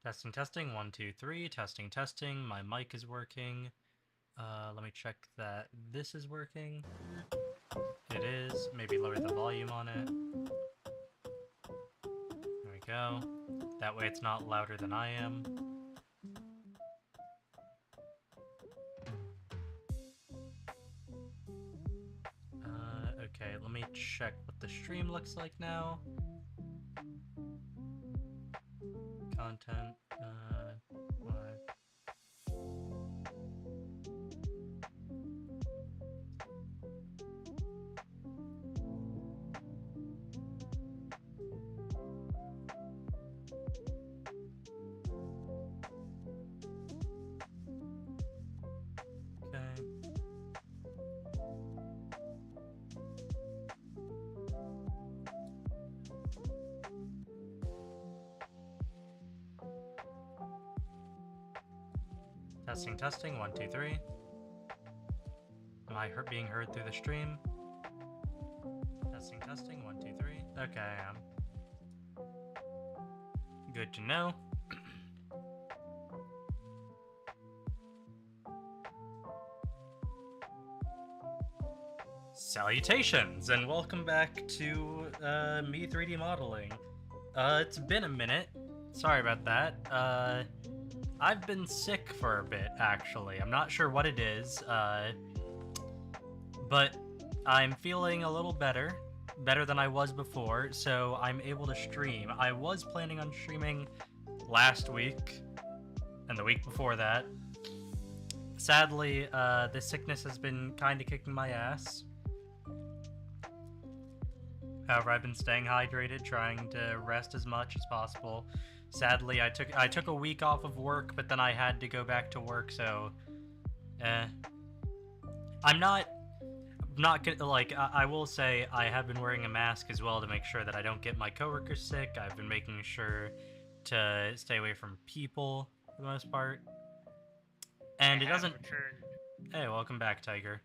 Testing, testing, 1, 2, 3, testing, testing, my mic is working. Let me check that this is working. It is. Maybe lower the volume on it. There we go. That way it's not louder than I am. Okay, let me check what the stream looks like now. Content, live. Okay. Testing, testing, 1, 2, 3. Am I being heard through the stream? Testing, testing, 1, 2, 3. Okay, I am. Good to know. Salutations, and welcome back to me 3D modeling. It's been a minute. Sorry about that. I've been sick for a bit, actually. I'm not sure what it is, but I'm feeling a little better than I was before, so I'm able to stream. I was planning on streaming last week, and the week before that. Sadly, this sickness has been kind of kicking my ass. However, I've been staying hydrated, trying to rest as much as possible. Sadly, I took a week off of work, but then I had to go back to work, so I'm not gonna, like, I will say I have been wearing a mask as well to make sure that I don't get my coworkers sick. I've been making sure to stay away from people for the most part. And it doesn't returned. Hey, welcome back, Tiger.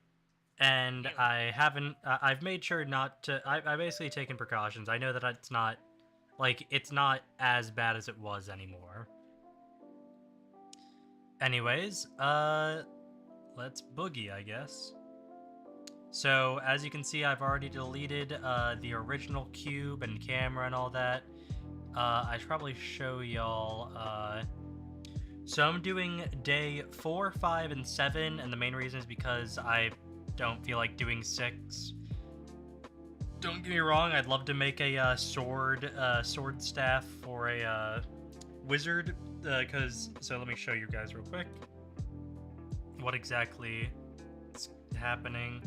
And I haven't. I've made sure not to. I basically taken precautions. I know that it's not, like, it's not as bad as it was anymore. Anyways, let's boogie, I guess. So as you can see, I've already deleted the original cube and camera and all that. I should probably show y'all. So I'm doing day 4, 5, and 7, and the main reason is because I don't feel like doing 6. Don't get me wrong, I'd love to make a sword staff for a wizard, so let me show you guys real quick what exactly is happening.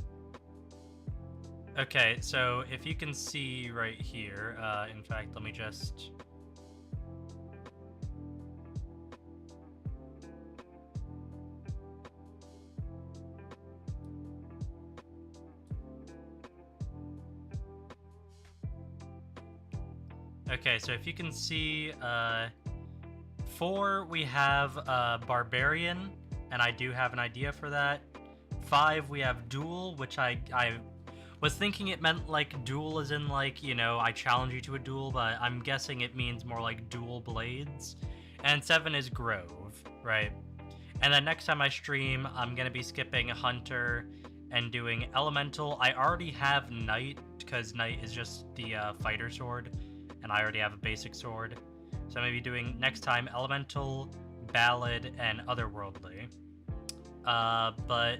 Okay, so if you can see right here, in fact, let me just... Okay, so if you can see, 4, we have Barbarian, and I do have an idea for that. 5, we have Duel, which I was thinking it meant, like, duel as in, like, you know, I challenge you to a duel, but I'm guessing it means more like dual blades. And 7 is Grove, right? And then next time I stream, I'm going to be skipping Hunter and doing Elemental. I already have Knight, because Knight is just the fighter sword, and I already have a basic sword. So I'm going to be doing, next time, Elemental, Ballad, and Otherworldly. But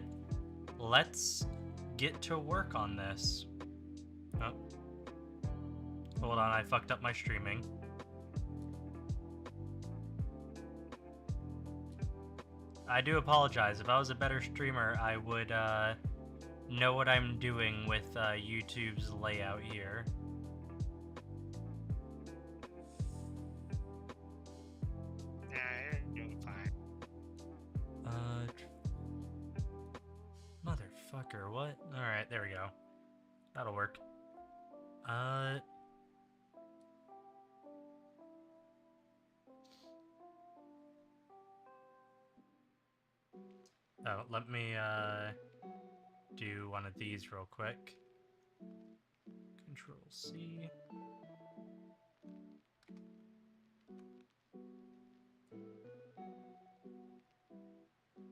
let's get to work on this. Oh. Hold on, I fucked up my streaming. I do apologize. If I was a better streamer, I would know what I'm doing with YouTube's layout here. Yeah, you're doing fine. Motherfucker, what? Alright, there we go. That'll work. Oh, let me do one of these real quick. Control C.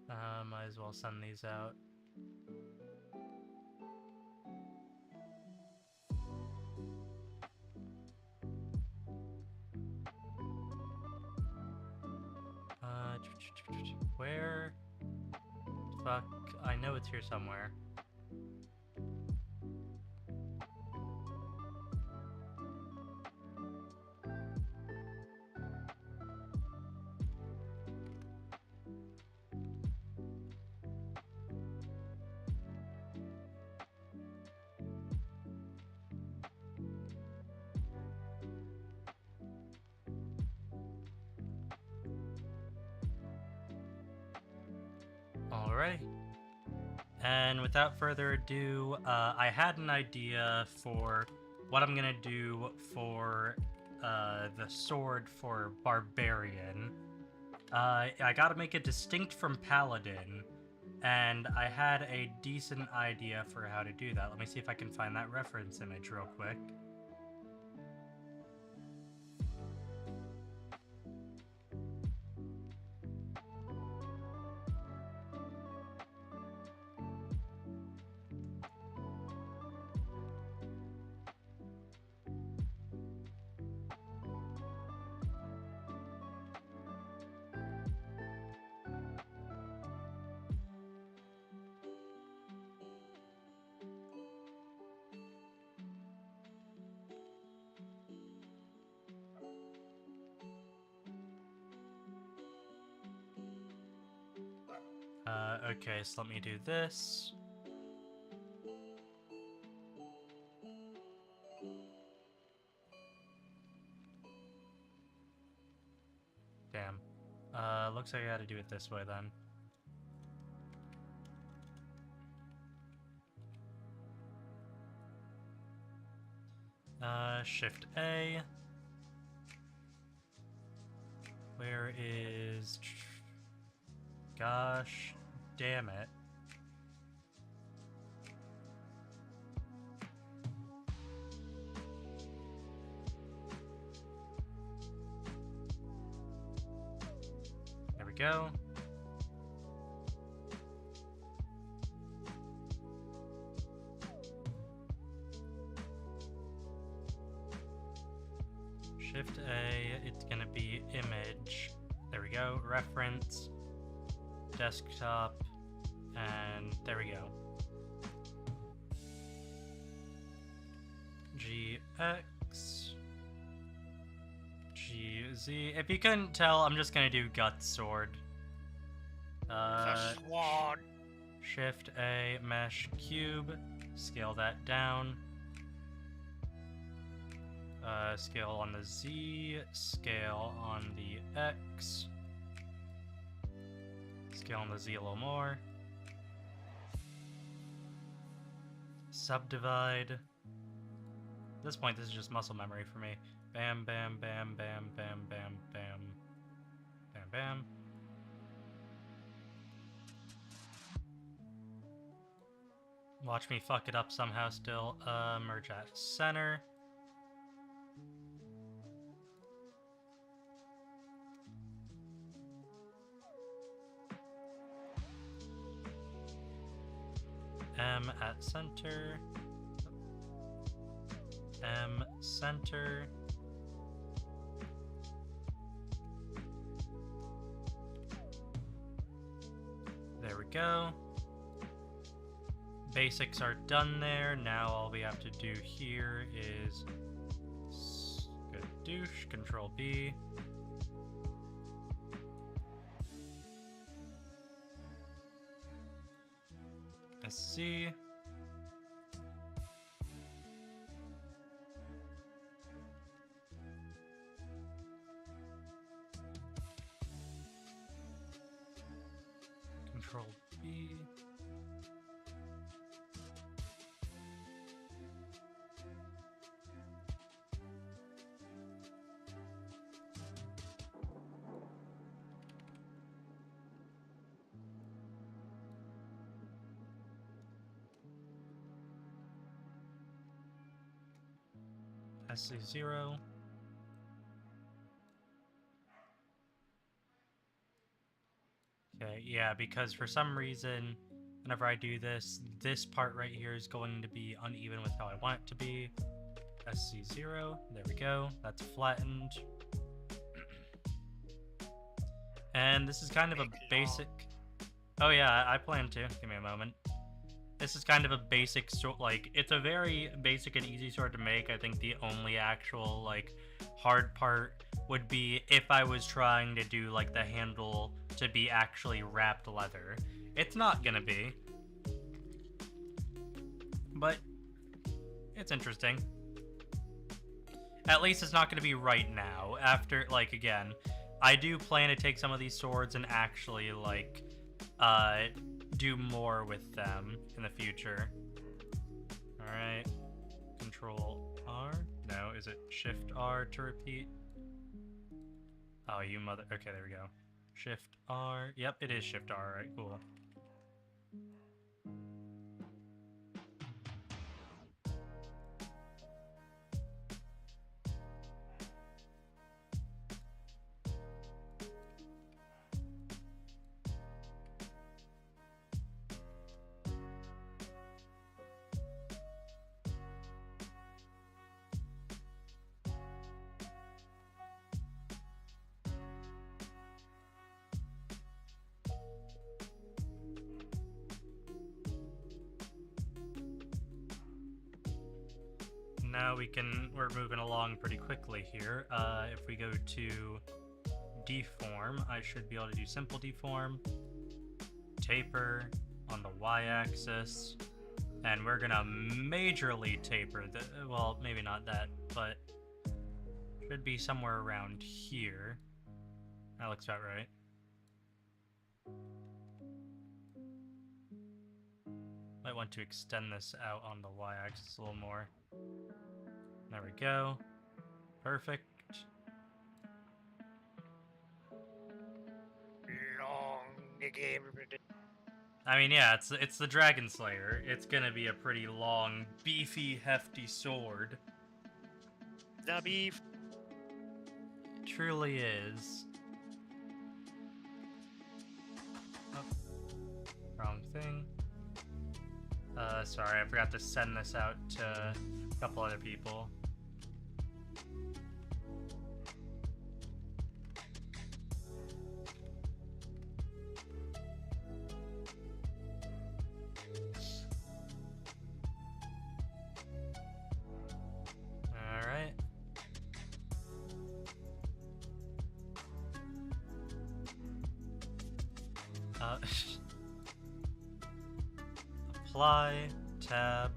Might as well send these out. Where? Fuck, I know it's here somewhere. Alright. And without further ado, I had an idea for what I'm gonna do for the sword for Barbarian. I gotta make it distinct from Paladin, and I had a decent idea for how to do that. Let me see if I can find that reference image real quick. Okay, so let me do this. Damn. Looks like I gotta do it this way then. Shift A. Where is... Gosh damn it. There we go. Shift A, it's gonna be image. There we go, reference, desktop, and there we go. GX, GZ. If you couldn't tell, I'm just gonna do gut sword. The sword. Shift A, mesh cube, scale that down. Scale on the Z, scale on the X, scale on the Z a little more. Subdivide. At this point, this is just muscle memory for me. Bam, bam, bam, bam, bam, bam, bam, bam, bam. Watch me fuck it up somehow still. Merge at center. M at center. M center. There we go. Basics are done there. Now all we have to do here is douche, Control B. SC. Control B. SC0. Okay, yeah, because for some reason, whenever I do this, this part right here is going to be uneven with how I want it to be. SC0, there we go, that's flattened. And this is kind of a basic... Oh yeah, I plan to. Give me a moment. This is kind of a basic sword, like, it's a very basic and easy sword to make. I think the only actual, like, hard part would be if I was trying to do, like, the handle to be actually wrapped leather. It's not gonna be. But it's interesting. At least it's not gonna be right now. After, like, again, I do plan to take some of these swords and actually, like, do more with them in the future. Alright. Control R? No, is it Shift R to repeat? Oh, you mother... Okay, there we go. Shift R. Yep, it is Shift R, right? Cool. Now we're moving along pretty quickly here. If we go to deform, I should be able to do simple deform, taper on the y-axis, and we're gonna majorly taper the, well, maybe not that, but should be somewhere around here. That looks about right. Might want to extend this out on the y-axis a little more. There we go. Perfect. Long game. I mean, yeah, it's the Dragon Slayer. It's gonna be a pretty long, beefy, hefty sword. The beef. It truly is. Oh, wrong thing. Sorry, I forgot to send this out to a couple other people. Alright. Apply, tab.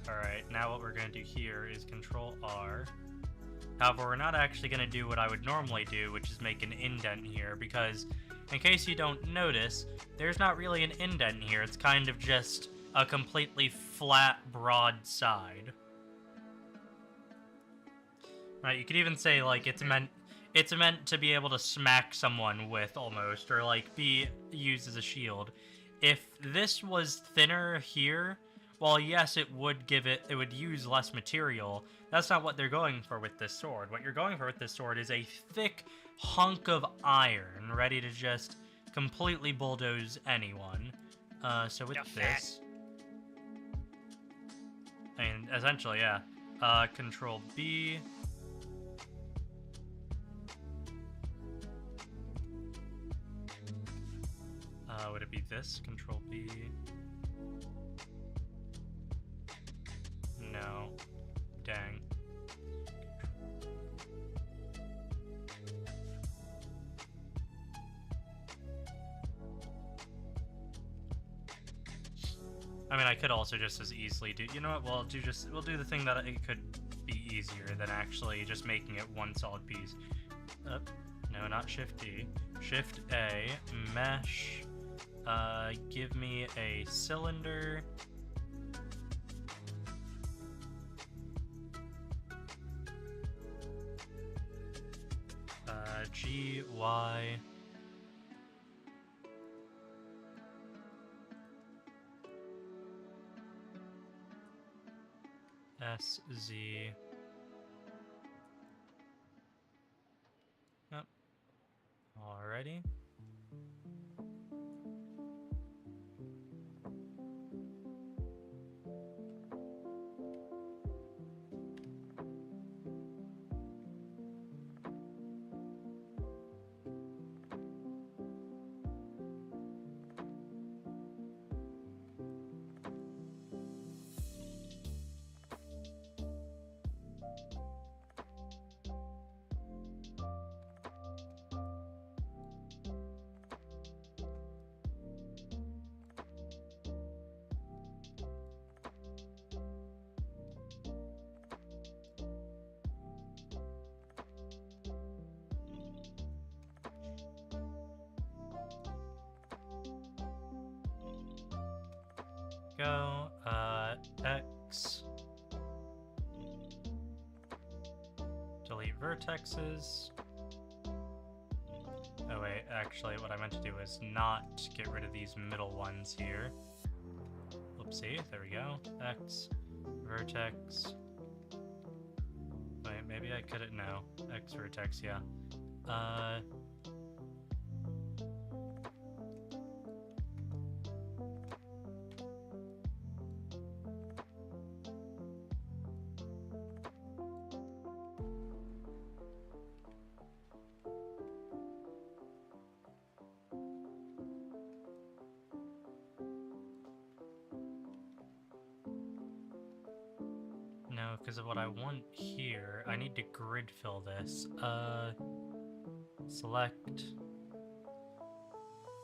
Alright, now what we're going to do here is Control R. However, we're not actually going to do what I would normally do, which is make an indent here, because in case you don't notice, there's not really an indent here. It's kind of just a completely flat, broad side. Right, you could even say, like, it's meant to be able to smack someone with, almost, or, like, be used as a shield. If this was thinner here, well, yes, it would use less material. That's not what they're going for with this sword. What you're going for with this sword is a thick hunk of iron, ready to just completely bulldoze anyone. So with this... I mean, essentially, yeah. Control B... would it be this? Control B? No. Dang. I mean, I could also just as easily do... You know what? We'll do the thing that it could be easier than actually just making it one solid piece. No, not Shift D. Shift A. Mesh... give me a cylinder. G, Y. S, Z. Yep. Alrighty. go. X. Delete vertexes. Oh wait, actually what I meant to do is not get rid of these middle ones here. Oopsie, there we go. X, vertex. Wait, maybe I couldn't, no. X vertex, yeah. No, because of what I want here, I need to grid fill this. Select.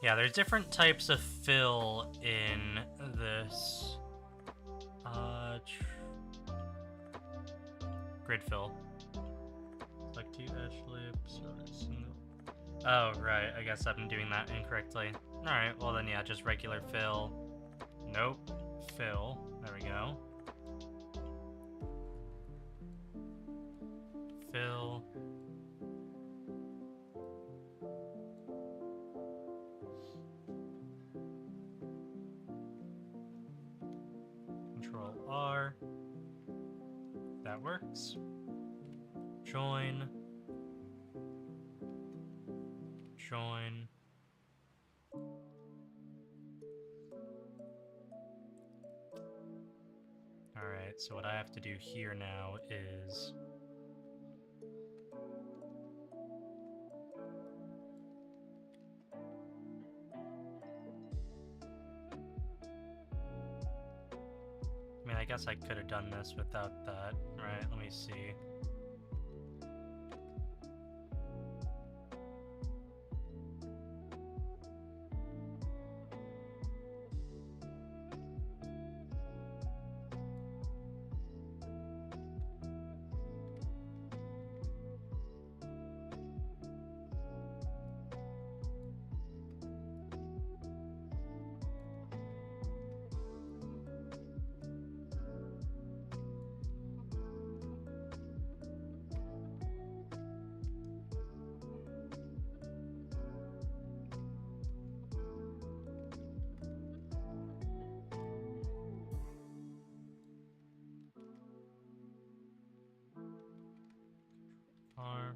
Yeah, there's different types of fill in this. Grid fill. Select two edge loops or a single. Oh, right, I guess I've been doing that incorrectly. Alright, well then, yeah, just regular fill. Nope. Fill. There we go. Fill. Control R. That works. Join. Join. Alright, so what I have to do here now is... I mean, I guess I could have done this without that. Right, let me see. R.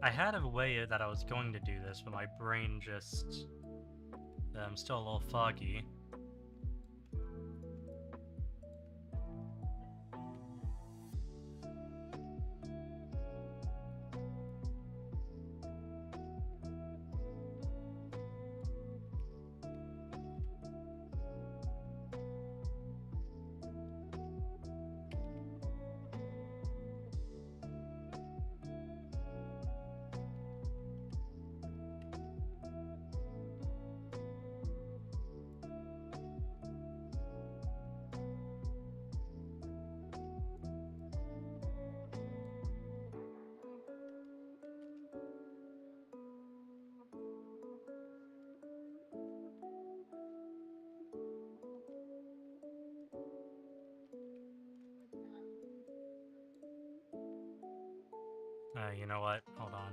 I had a way that I was going to do this, but my brain just... I'm still a little foggy. You know what? Hold on.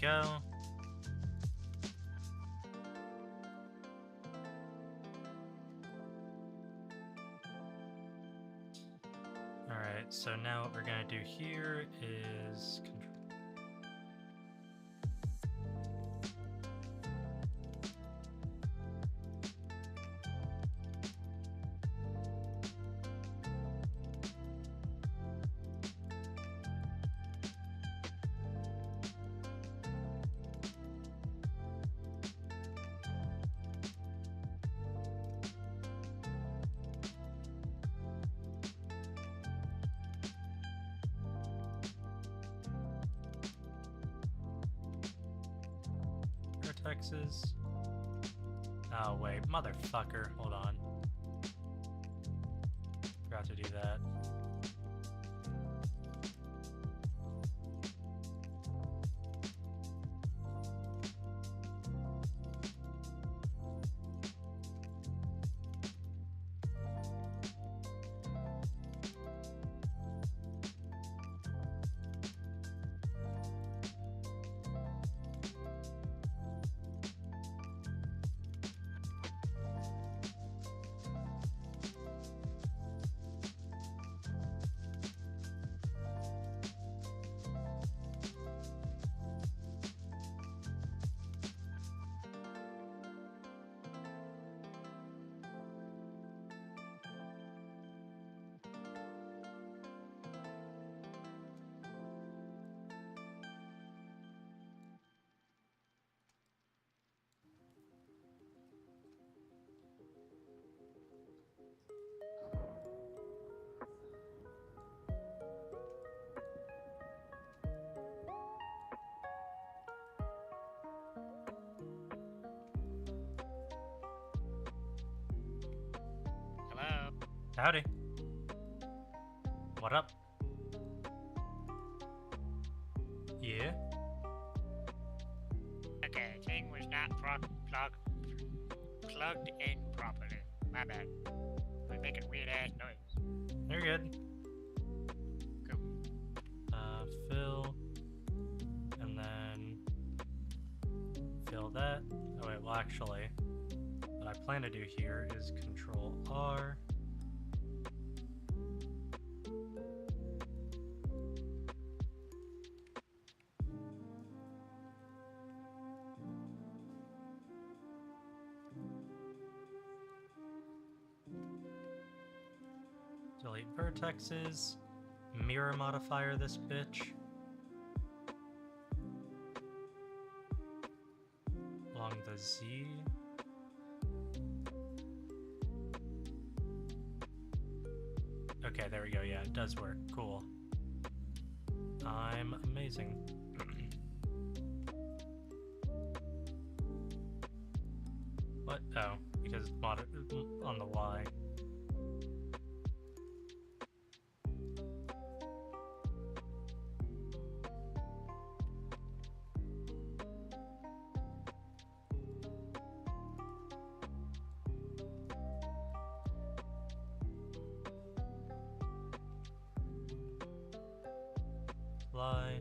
go. Alright, so now what we're gonna do here is control. Vertexes. Oh wait, motherfucker, hold on. Forgot to do that. Hello? Howdy. What up? Yeah? Okay, thing was not plugged in properly. My bad. We're making weird ass noise. You're good. Cool. Fill. And then fill that. Oh wait, well actually, what I plan to do here is Control R. Delete vertexes. Mirror modifier this bitch. Along the Z. Okay, there we go. Yeah, it does work. Cool. I'm amazing. What? Oh, because on the Y. Fly.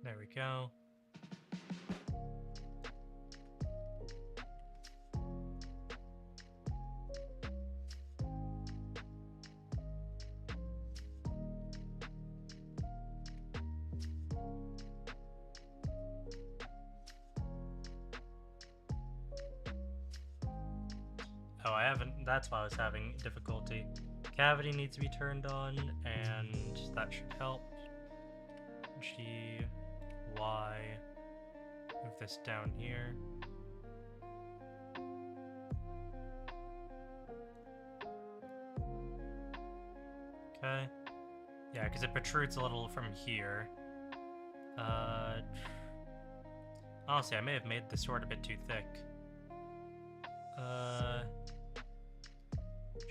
There we go. Oh, I haven't. That's why I was having difficulty. Cavity needs to be turned on, and that should help. G, Y. Move this down here. Okay. Yeah, because it protrudes a little from here. Honestly, I may have made the sword a bit too thick.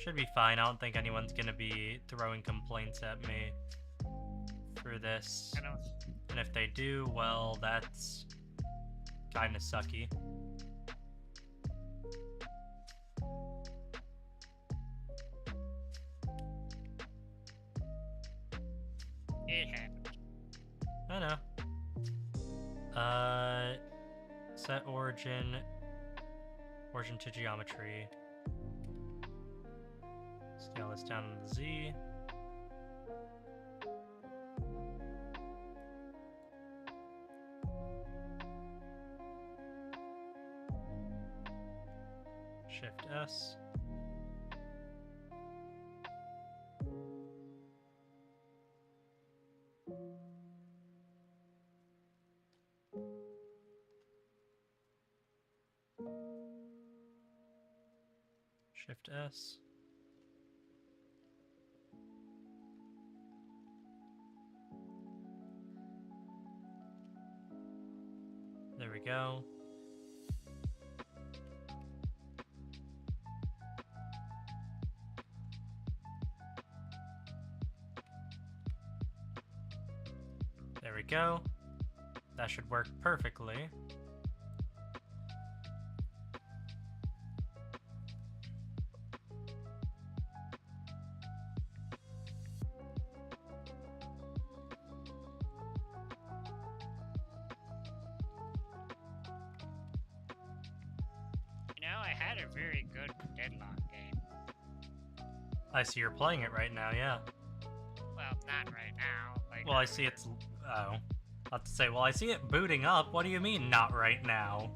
Should be fine. I don't think anyone's gonna be throwing complaints at me for this. I don't. And if they do, well, that's kind of sucky. It happens. I know. Set origin to geometry. Scale this down to the Z. Shift S. Shift S. There we go. There we go. That should work perfectly. You know, I had a very good Deadlock game. I see you're playing it right now, yeah. Well, not right now. Like, Well, I see it's... Oh. I have to say, well, I see it booting up. What do you mean, not right now?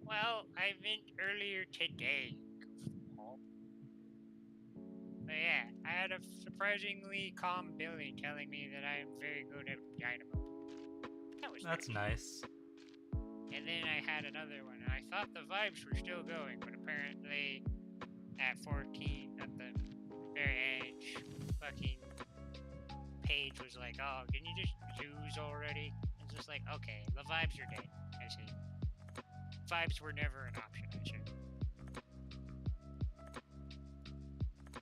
Well, I meant earlier today. Goofball. But yeah, I had a surprisingly calm Billy telling me that I am very good at Dynamo. That was That's nice. And then I had another one, and I thought the vibes were still going, but apparently at 14, at the very edge, fucking page was like, oh, can you just choose already? It's just like, okay, the vibes are dead. I see. Vibes were never an option, I see.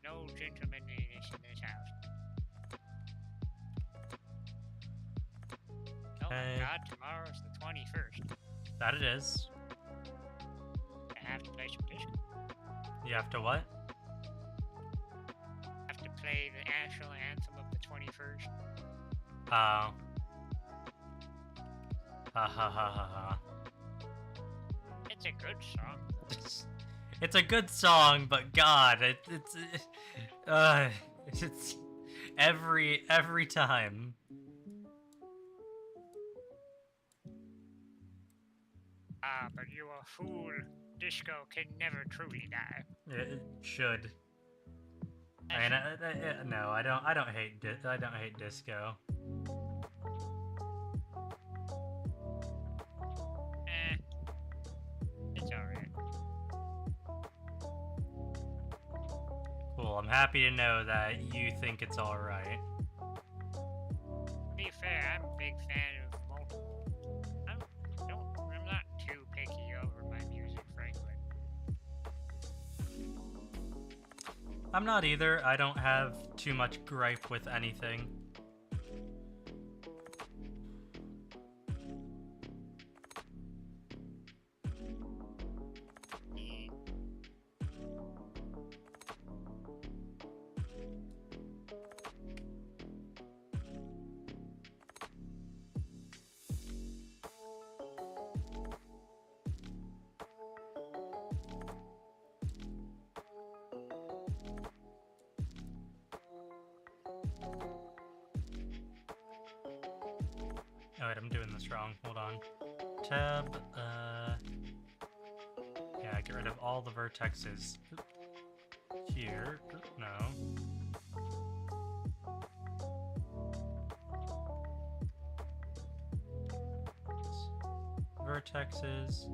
No gentlemanliness in this house. Oh my god, tomorrow's the 21st. That it is. I have to play some disco. You have to what? I have to play the national anthem of the 21st. Oh. Ha ha ha ha ha. It's a good song. It's a good song, but God, it's every time. Ah, but you a fool. Disco can never truly die. It should. I mean, no, I don't hate disco. It's alright. Cool. I'm happy to know that you think it's all right. To be fair, I'm a big fan of multiple. I'm not too picky over my music, frankly. I'm not either. I don't have too much gripe with anything. Oh wait, I'm doing this wrong. Hold on. Tab, yeah, get rid of all the vertexes. Here, no. Vertexes.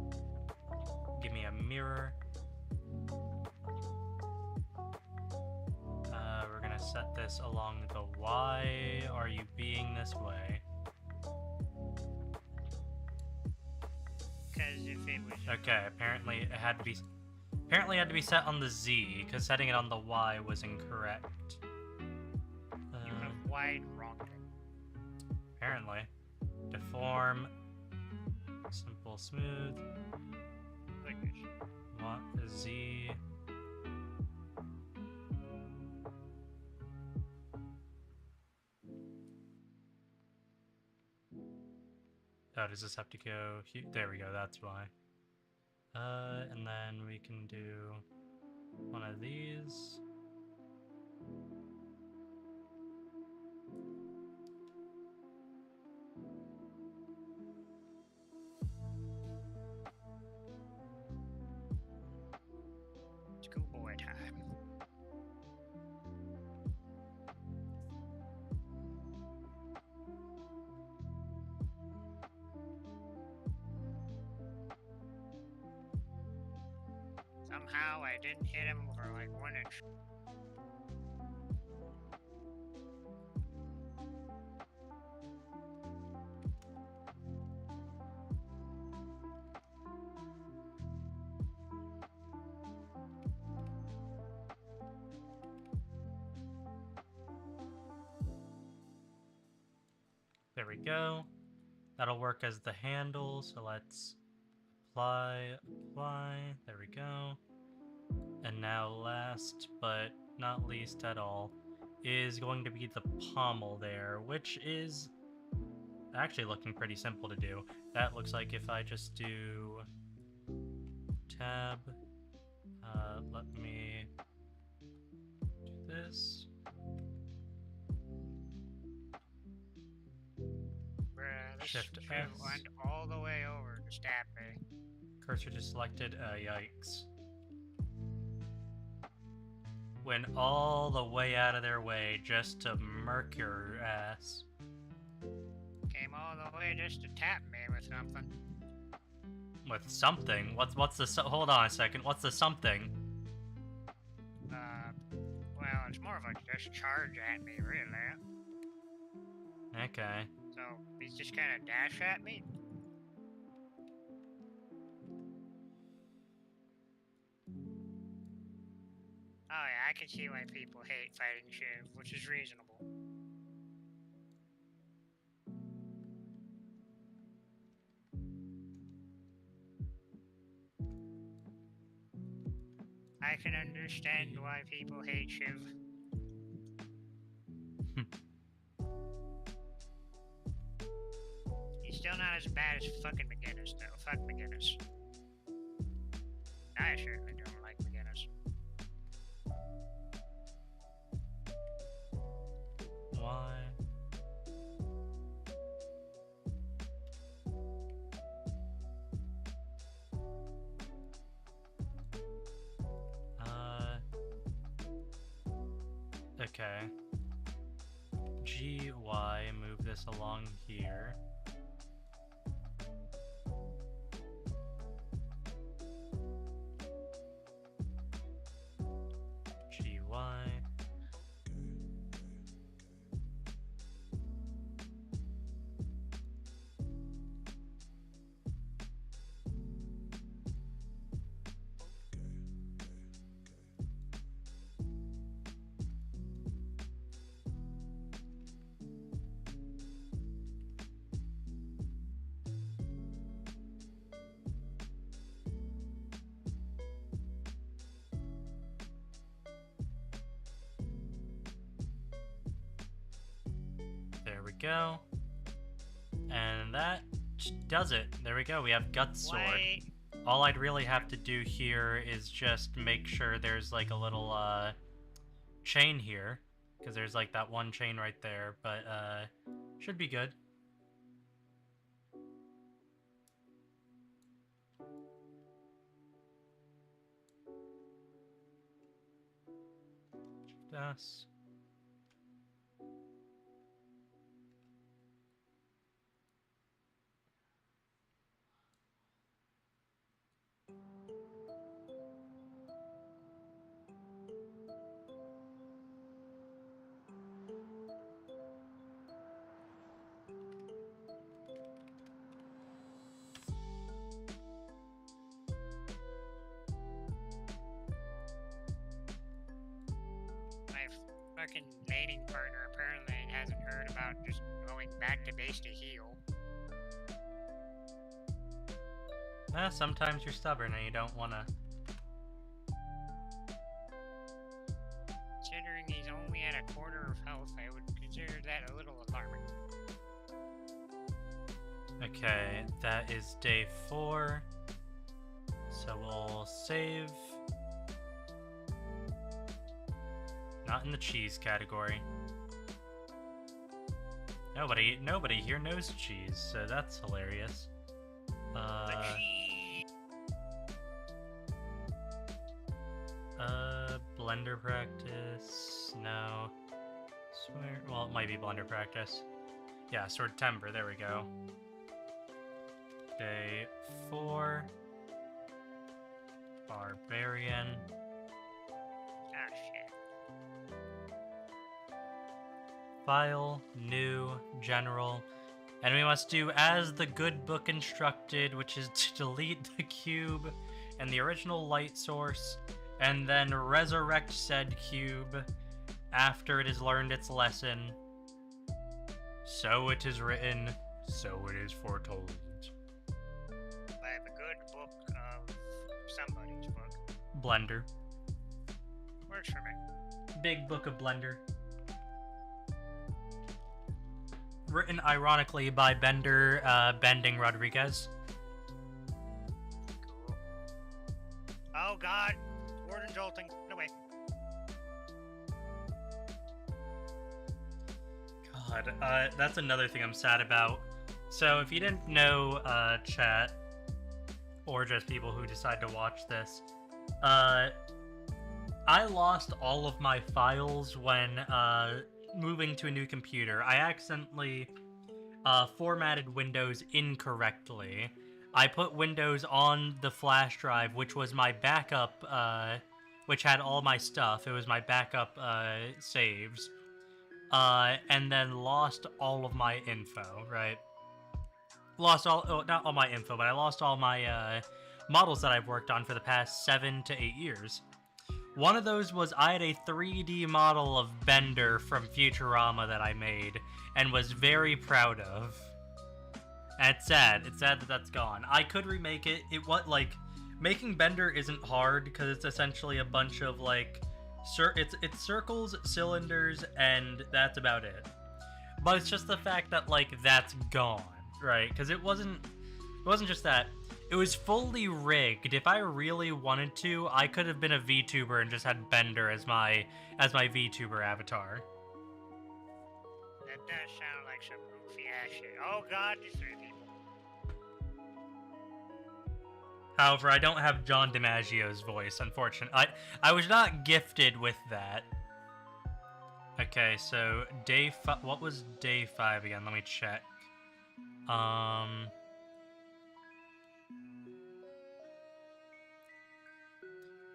Give me a mirror. We're gonna set this along the why are you being this way? Because if it was... Okay, apparently Apparently it had to be set on the Z, because setting it on the Y was incorrect. You have wide wronged it. Apparently. Deform. Simple, smooth. Like this. Want the Z. Oh, does this have to go here? There we go, that's why. And then we can do one of these. Schoolboy time. Somehow I didn't hit him for like 1 inch. There we go. That'll work as the handle, so let's apply. There we go. And now last but not least at all is going to be the pommel there, which is actually looking pretty simple to do. That looks like if I just do tab, let me do this. Bruh, this Shift should have S. went all the way over to stab me. Cursor just selected, yikes. Went all the way out of their way just to murk your ass. Came all the way just to tap me with something. With something? What's the hold on a second, what's the something? Well, it's more of a just charge at me, really. Okay. So, he's just kind of dash at me? Oh yeah, I can see why people hate fighting Shiv, which is reasonable. I can understand why people hate Shiv. He's still not as bad as fucking McGinnis, though. Fuck McGinnis. I certainly don't like McGinnis. Why? Okay. GY, move this along here. GY. There we go. And that does it. There we go. We have Gut Sword. Why? All I'd really have to do here is just make sure there's like a little chain here, because there's like that one chain right there, but should be good. Us. fucking dating partner apparently hasn't heard about just going back to base to heal. Sometimes you're stubborn and you don't want to. Considering he's only at a quarter of health, I would consider that a little alarming. Okay, that is day 4. So we'll save. Not in the cheese category. Nobody here knows cheese, so that's hilarious. Blender practice. No. Swear. Well, it might be blender practice. Yeah, Swordtember. There we go. Day 4. Barbarian. Ah, shit. File, new, general. And we must do as the good book instructed, which is to delete the cube and the original light source, and then resurrect said cube after it has learned its lesson. So it is written, so it is foretold. By the good book of somebody's book. Blender. Works for me. Big book of Blender. Written ironically by Bending Rodriguez. Cool. Oh god! Warden jolting. No way. God, that's another thing I'm sad about. So if you didn't know, chat, or just people who decide to watch this, I lost all of my files when, moving to a new computer. I accidentally formatted Windows incorrectly. I put Windows on the flash drive, which was my backup, which had all my stuff. It was my backup saves. And then lost all of my info, right? Lost all, not all my info, but I lost all my models that I've worked on for the past 7 to 8 years. One of those was I had a 3D model of Bender from Futurama that I made and was very proud of. And it's sad. It's sad that that's gone. I could remake it. Making Bender isn't hard because it's essentially a bunch of it's circles, cylinders, and that's about it. But it's just the fact that that's gone, right? Because it wasn't just that. It was fully rigged. If I really wanted to, I could have been a VTuber and just had Bender as my VTuber avatar. That does sound like some goofy ass shit. Oh god, there's 3 people. However, I don't have John DiMaggio's voice, unfortunately. I was not gifted with that. Okay, so what was day 5 again? Let me check.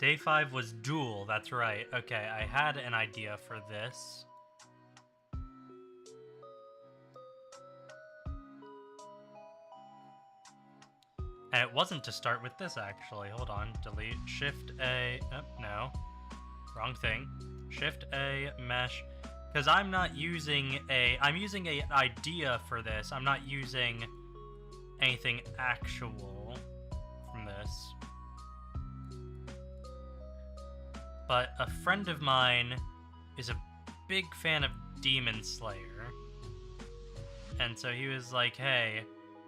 Day 5 was duel, that's right. Okay, I had an idea for this. And it wasn't to start with this, actually. Hold on. Delete. Shift A. Oh, no. Wrong thing. Shift A. Mesh. Because I'm not using I'm using an idea for this. I'm not using anything actual from this. But a friend of mine is a big fan of Demon Slayer. And so he was like, hey,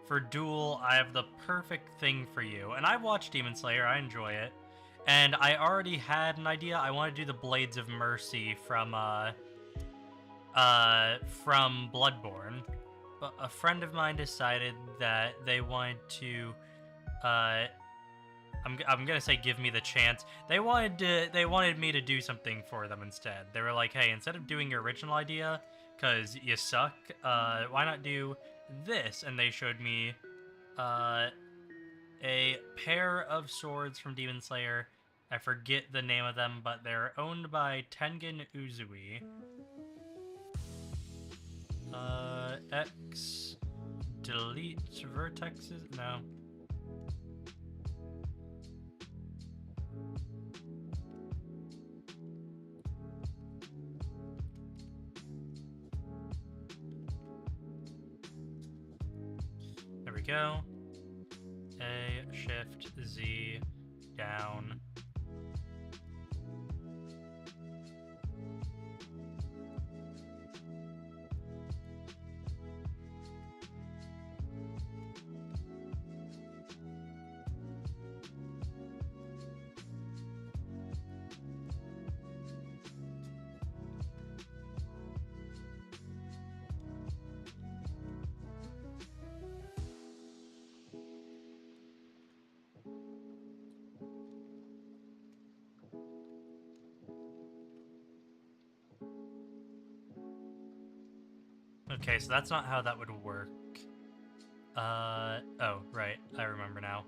for Duel, I have the perfect thing for you. And I watched Demon Slayer, I enjoy it. And I already had an idea. I want to do the Blades of Mercy from Bloodborne. But a friend of mine decided that they wanted to, I'm gonna say give me the chance. They wanted me to do something for them instead. They were like, hey, instead of doing your original idea, cause you suck, why not do this? And they showed me a pair of swords from Demon Slayer. I forget the name of them, but they're owned by Tengen Uzui. X delete vertexes? No. go. A, Shift, Z, down. Okay, so that's not how that would work. Oh, right. I remember now.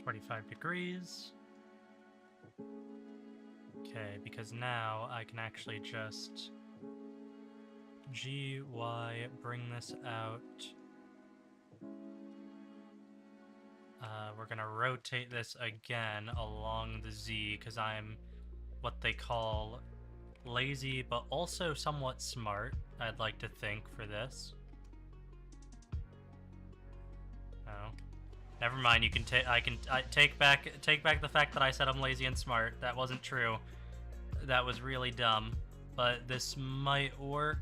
$45. Okay, because now I can actually just GY bring this out. We're gonna rotate this again along the Z because I'm what they call lazy but also somewhat smart, I'd like to think, for this. Oh. Never mind, you can take back the fact that I said I'm lazy and smart. That wasn't true. That was really dumb. But this might work.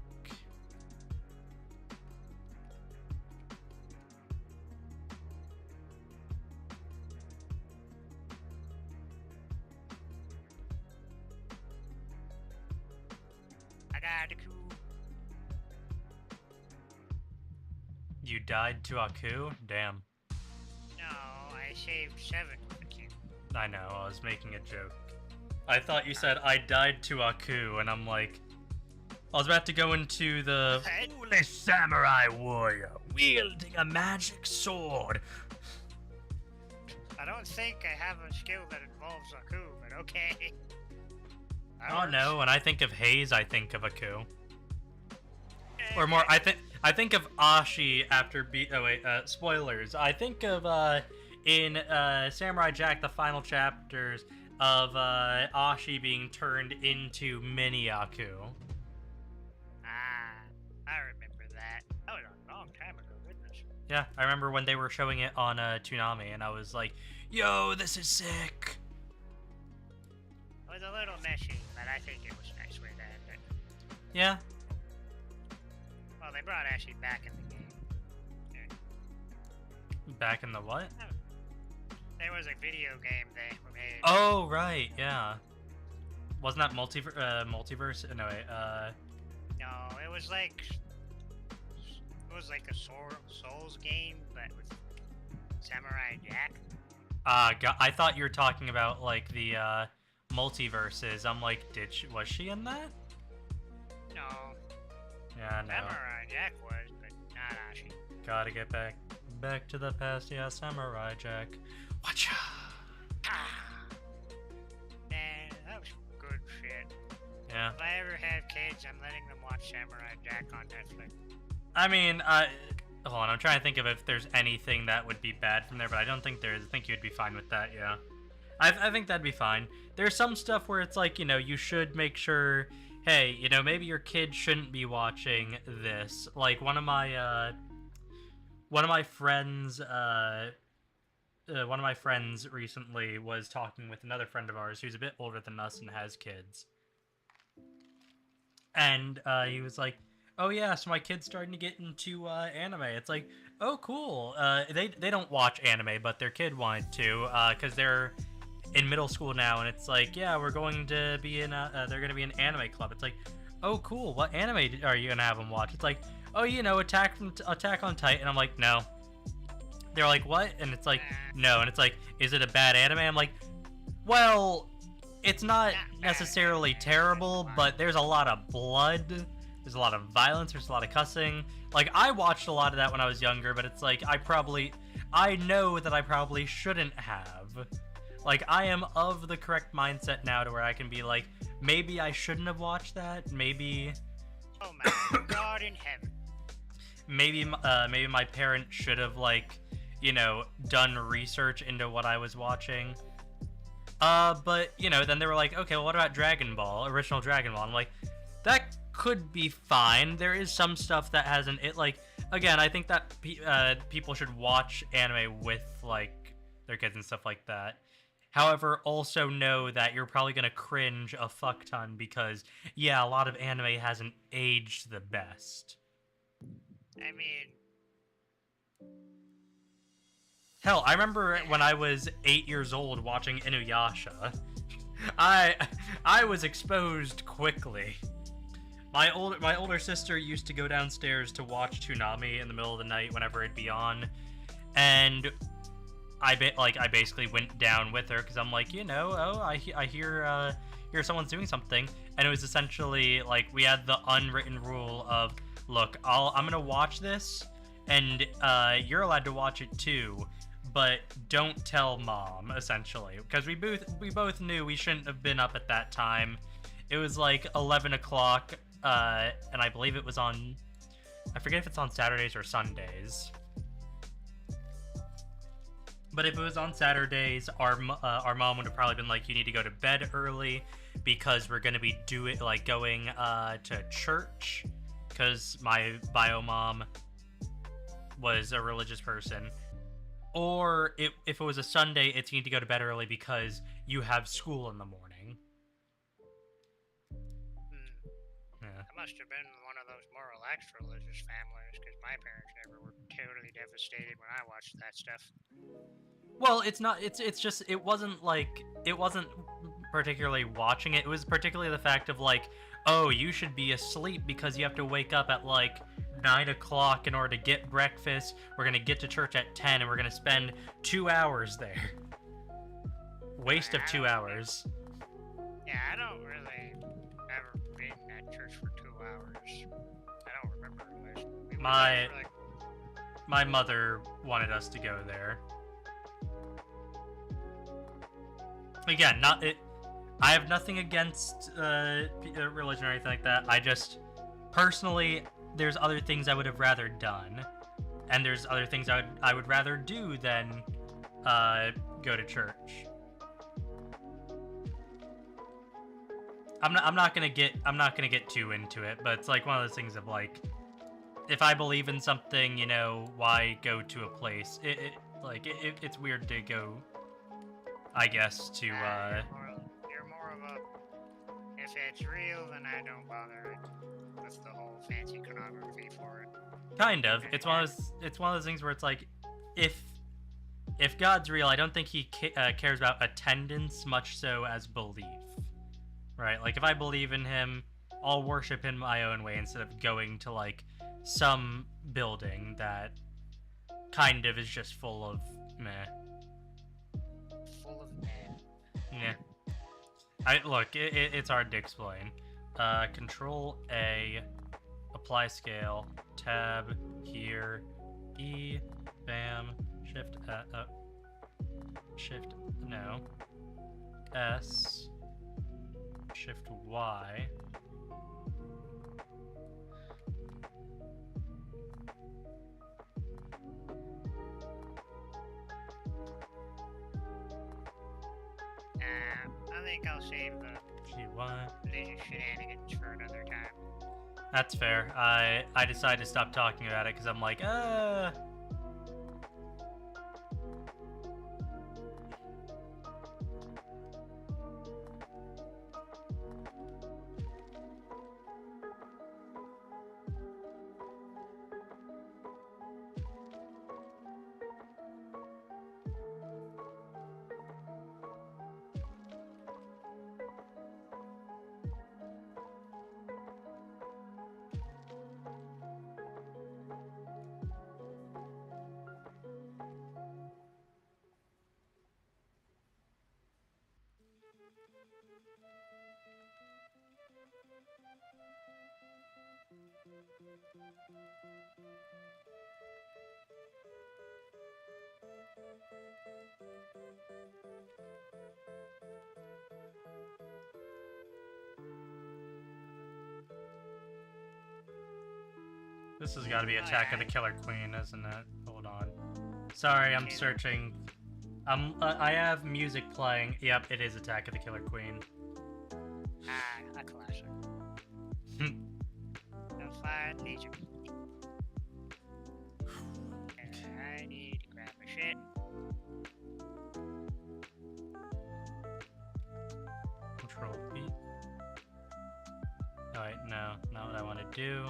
I got a coup. You died to Aku? Damn. No, I saved 7 with the king. I know, I was making a joke. I thought you said I died to Aku, and I'm like... I was about to go into the foolish samurai warrior wielding a magic sword. I don't think I have a skill that involves a coup, but okay. That Oh works. no, when I think of Haze, I think of Aku. Eh, Or more, I think of Ashi after spoilers. I think of in Samurai Jack, the final chapters of Ashi being turned into mini Aku. I remember that. That was a long time ago, goodness. Yeah, I remember when they were showing it on Toonami, and I was like, "Yo, this is sick." It was a little messy, but I think it was a nice way to end it. Yeah. Well, they brought Ashley back in the game. Back in the what? There was a video game they made. Oh, right, yeah. Wasn't that multiverse? No, wait, No, it was like a Souls game, but with Samurai Jack. I thought you were talking about, like, the, multiverses. I'm like, was she in that? No. Yeah, no. Samurai Jack was, but not Ashi. Gotta get back to the past, yeah, Samurai Jack. Watcha! Man, that was good shit. Yeah. If I ever have kids, I'm letting them watch Samurai Jack on Netflix. I mean, hold on, I'm trying to think of if there's anything that would be bad from there, but I don't think there is. I think you'd be fine with that, yeah. I think that'd be fine. There's some stuff where it's like, you know, you should make sure, hey, you know, maybe your kid shouldn't be watching this. Like, one of my friends, recently was talking with another friend of ours who's a bit older than us and has kids. and he was like, "Oh yeah, so my kid's starting to get into anime." It's like, "Oh cool." They don't watch anime, but their kid wanted to because they're in middle school now, and it's like, yeah, we're going to be in they're going to be an anime club. It's like, oh cool, what anime are you gonna have them watch? It's like, oh, Attack on Titan. I'm like, no. They're like, what? And it's like, no. And it's like, is it a bad anime? I'm like, well, it's not necessarily terrible, but there's a lot of blood. There's a lot of violence. There's a lot of cussing. Like, I watched a lot of that when I was younger, but it's like, I know that I probably shouldn't have. Like, I am of the correct mindset now to where I can be like, maybe I shouldn't have watched that. Maybe. Oh my God in heaven. Maybe my parents should have, like, done research into what I was watching. But, then they were like, okay, well, what about Dragon Ball, original Dragon Ball? I'm like, that could be fine. There is some stuff that hasn't, again, I think that people should watch anime with, like, their kids and stuff like that. However, also know that you're probably gonna cringe a fuck ton because, yeah, a lot of anime hasn't aged the best. I mean... Hell, I remember when I was 8 years old watching Inuyasha. I was exposed quickly. My older sister used to go downstairs to watch Toonami in the middle of the night whenever it'd be on, and I basically went down with her because I'm like, I hear someone's doing something, and it was essentially like we had the unwritten rule of, look, I'm gonna watch this, and you're allowed to watch it too, but don't tell mom, essentially, because we both knew we shouldn't have been up at that time. It was like 11 o'clock, and I believe it was on, I forget if it's on Saturdays or Sundays. But if it was on Saturdays, our mom would have probably been like, you need to go to bed early because we're going to be going to church, because my bio mom was a religious person. Or if it was a Sunday, it's you need to go to bed early because you have school in the morning. Yeah. I must have been one of those more relaxed religious families because my parents never were totally devastated when I watched that stuff. Well, it's just, it wasn't particularly watching it. It was particularly the fact of like, oh, you should be asleep because you have to wake up at like 9 o'clock in order to get breakfast. We're gonna get to church at 10 and we're gonna spend 2 hours there. Waste of 2 hours. Yeah, I don't really ever been at church for 2 hours. I don't remember at least. My mother wanted us to go there. Again, I have nothing against religion or anything like that. I just, personally, there's other things I would have rather done, and there's other things I would rather do than go to church. I'm not gonna get too into it, but it's like one of those things of like, if I believe in something, why go to a place? It's weird to go, I guess, to You're more of a, if it's real, then I don't bother with the whole fancy iconography for it. Kind of. It's one of those things where it's like, if God's real, I don't think he cares about attendance much so as belief, right? Like, if I believe in him, I'll worship in my own way instead of going to like some building that kind of is just full of meh. Full of meh. Yeah. Look, it's hard to explain. Control A, apply scale, tab here, E, bam, shift no, S, shift Y. I think I'll save the religious shenanigans for another time. That's fair. I decided to stop talking about it because I'm like, This has got to be Oh, Attack of the yeah. Killer Queen, isn't it? Hold on. Sorry, I'm Okay. searching. I have music playing. Yep, it is Attack of the Killer Queen. Ah, a classic. A fine leisure. I need to grab my shit. Control B. Alright, no, not what I want to do.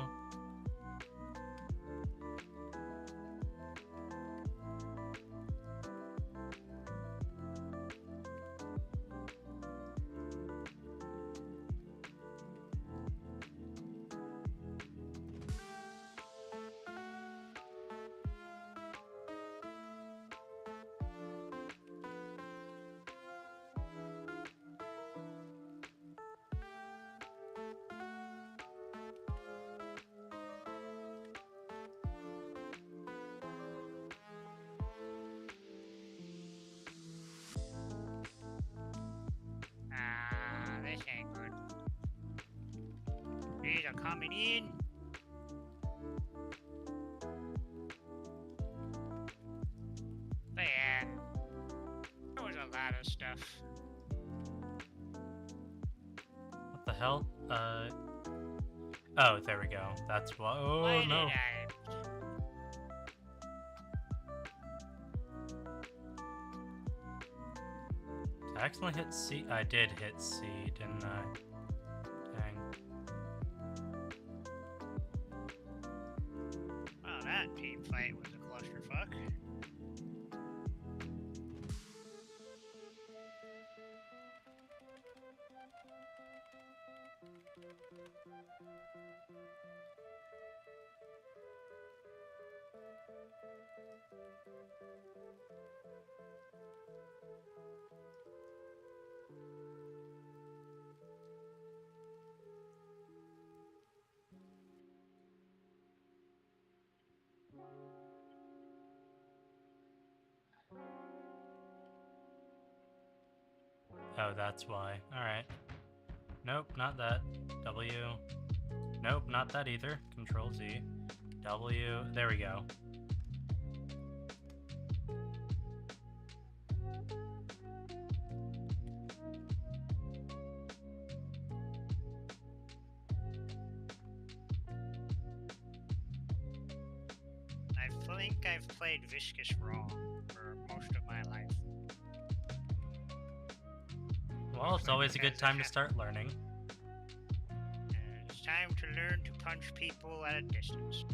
Ah, this ain't good. These are coming in. But yeah, there was a lot of stuff. What the hell? Oh, there we go. That's why. Oh, Why no. did I? Did I accidentally hit C? I did hit C, didn't I? Dang. Well, that team fight was a clusterfuck. Oh, that's why. Alright. Nope, not that. W. Nope, not that either. Control Z. W. There we go. I think I've played Viscous wrong for most of my life. Well, it's always a good time to start learning. It's time to learn to punch people at a distance.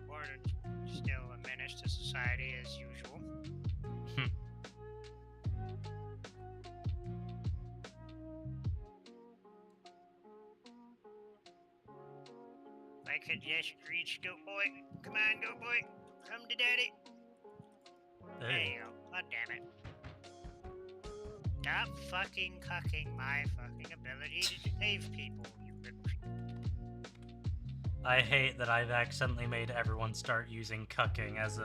Warden's still a menace to society as usual. I could just reach Goat Boy. Come on, Goat Boy. Come to Daddy. There you go. God damn it. Stop fucking cucking my fucking ability to save people, you little I hate that I've accidentally made everyone start using cucking as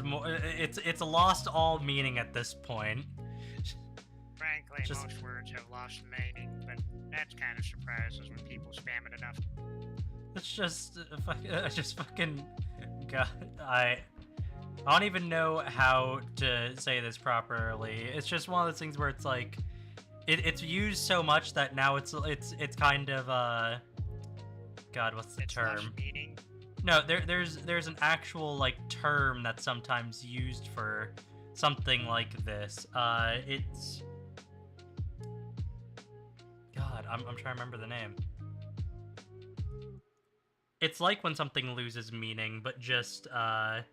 more. It's lost all meaning at this point. Frankly, Just- most words have lost meaning, but that's kind of surprises when people spam it enough. It's just fucking God. I don't even know how to say this properly. It's just one of those things where it's like it's used so much that now it's kind of God, what's the It's term? lost meaning. No, there's an actual like term that's sometimes used for something like this. It's God, I'm trying to remember the name. It's like when something loses meaning, but just fuck.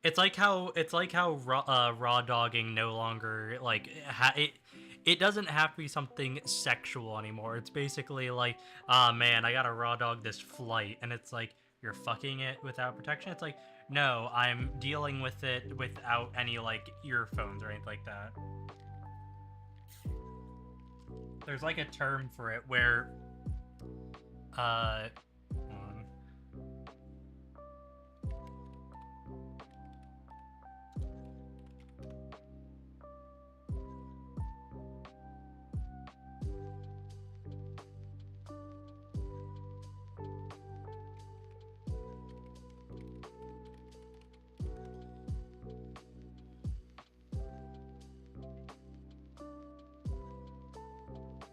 It's like how raw dogging no longer like it doesn't have to be something sexual anymore. It's basically like, ah man, I gotta raw dog this flight, and it's like you're fucking it without protection. It's like No, I'm dealing with it without any, like, earphones or anything like that. There's, like, a term for it where, hold on.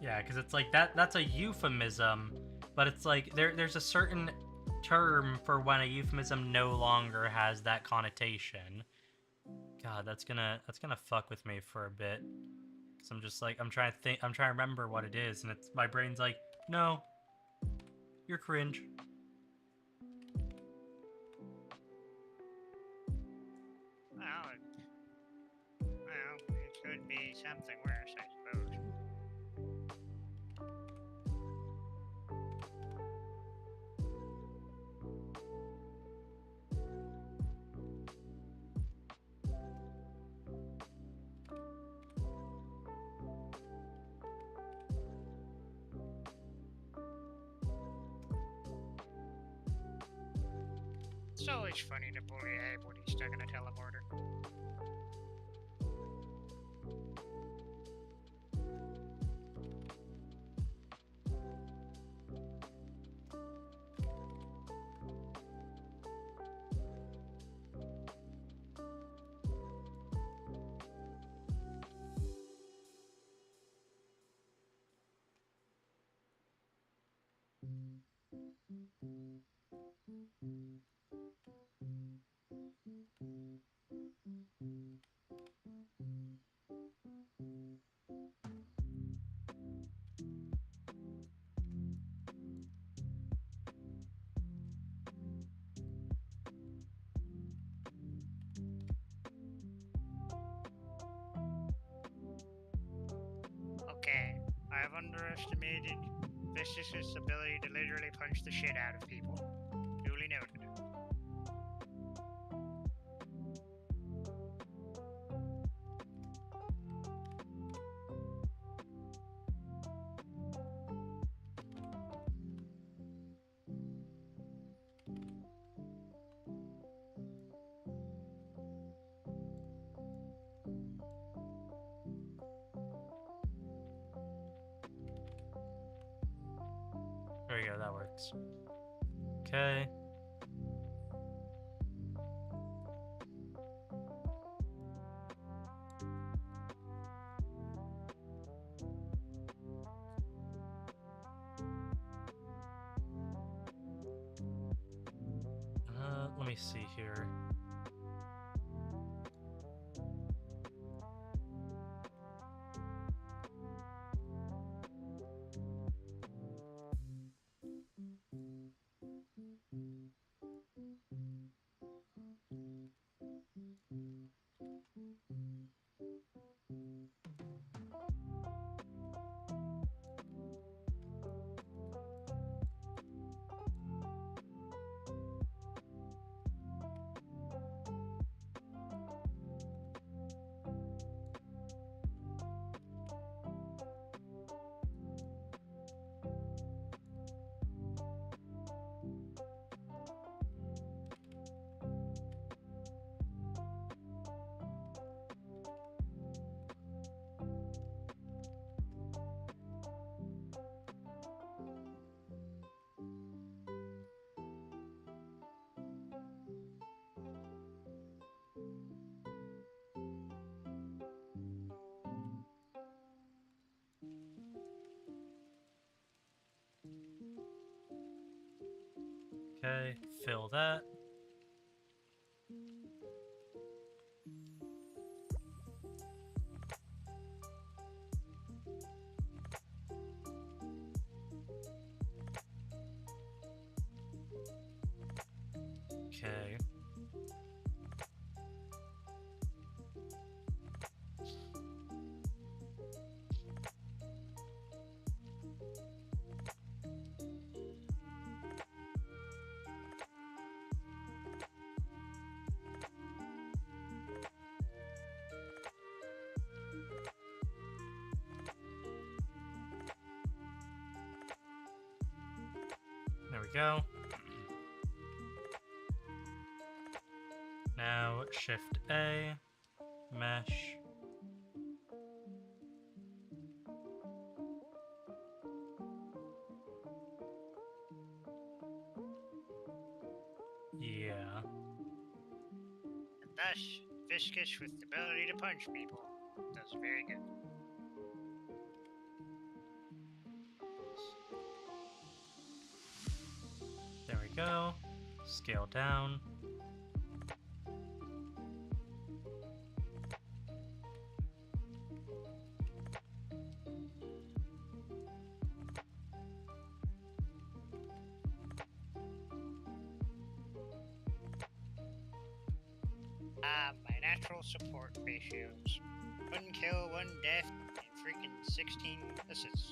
Yeah, because it's like that's a euphemism, but it's like there's a certain term for when a euphemism no longer has that connotation. God, that's gonna fuck with me for a bit. Cause I'm just like I'm trying to remember what it is, and it's my brain's like, no, you're cringe. Well, it could be something worse, I suppose. It's always funny to bully Abe when he's stuck in a teleporter. Okay, I've underestimated Vistus's ability to literally punch the shit out of people. Duly noted. There you go, that works. Okay. Let me see here. Okay, fill that. Okay. go. Now Shift A, mesh. Yeah. And thus, Viscous with the ability to punch people. That's very good. There we go. Scale down. My natural support ratios. 1 kill, 1 death, and freaking 16 assists.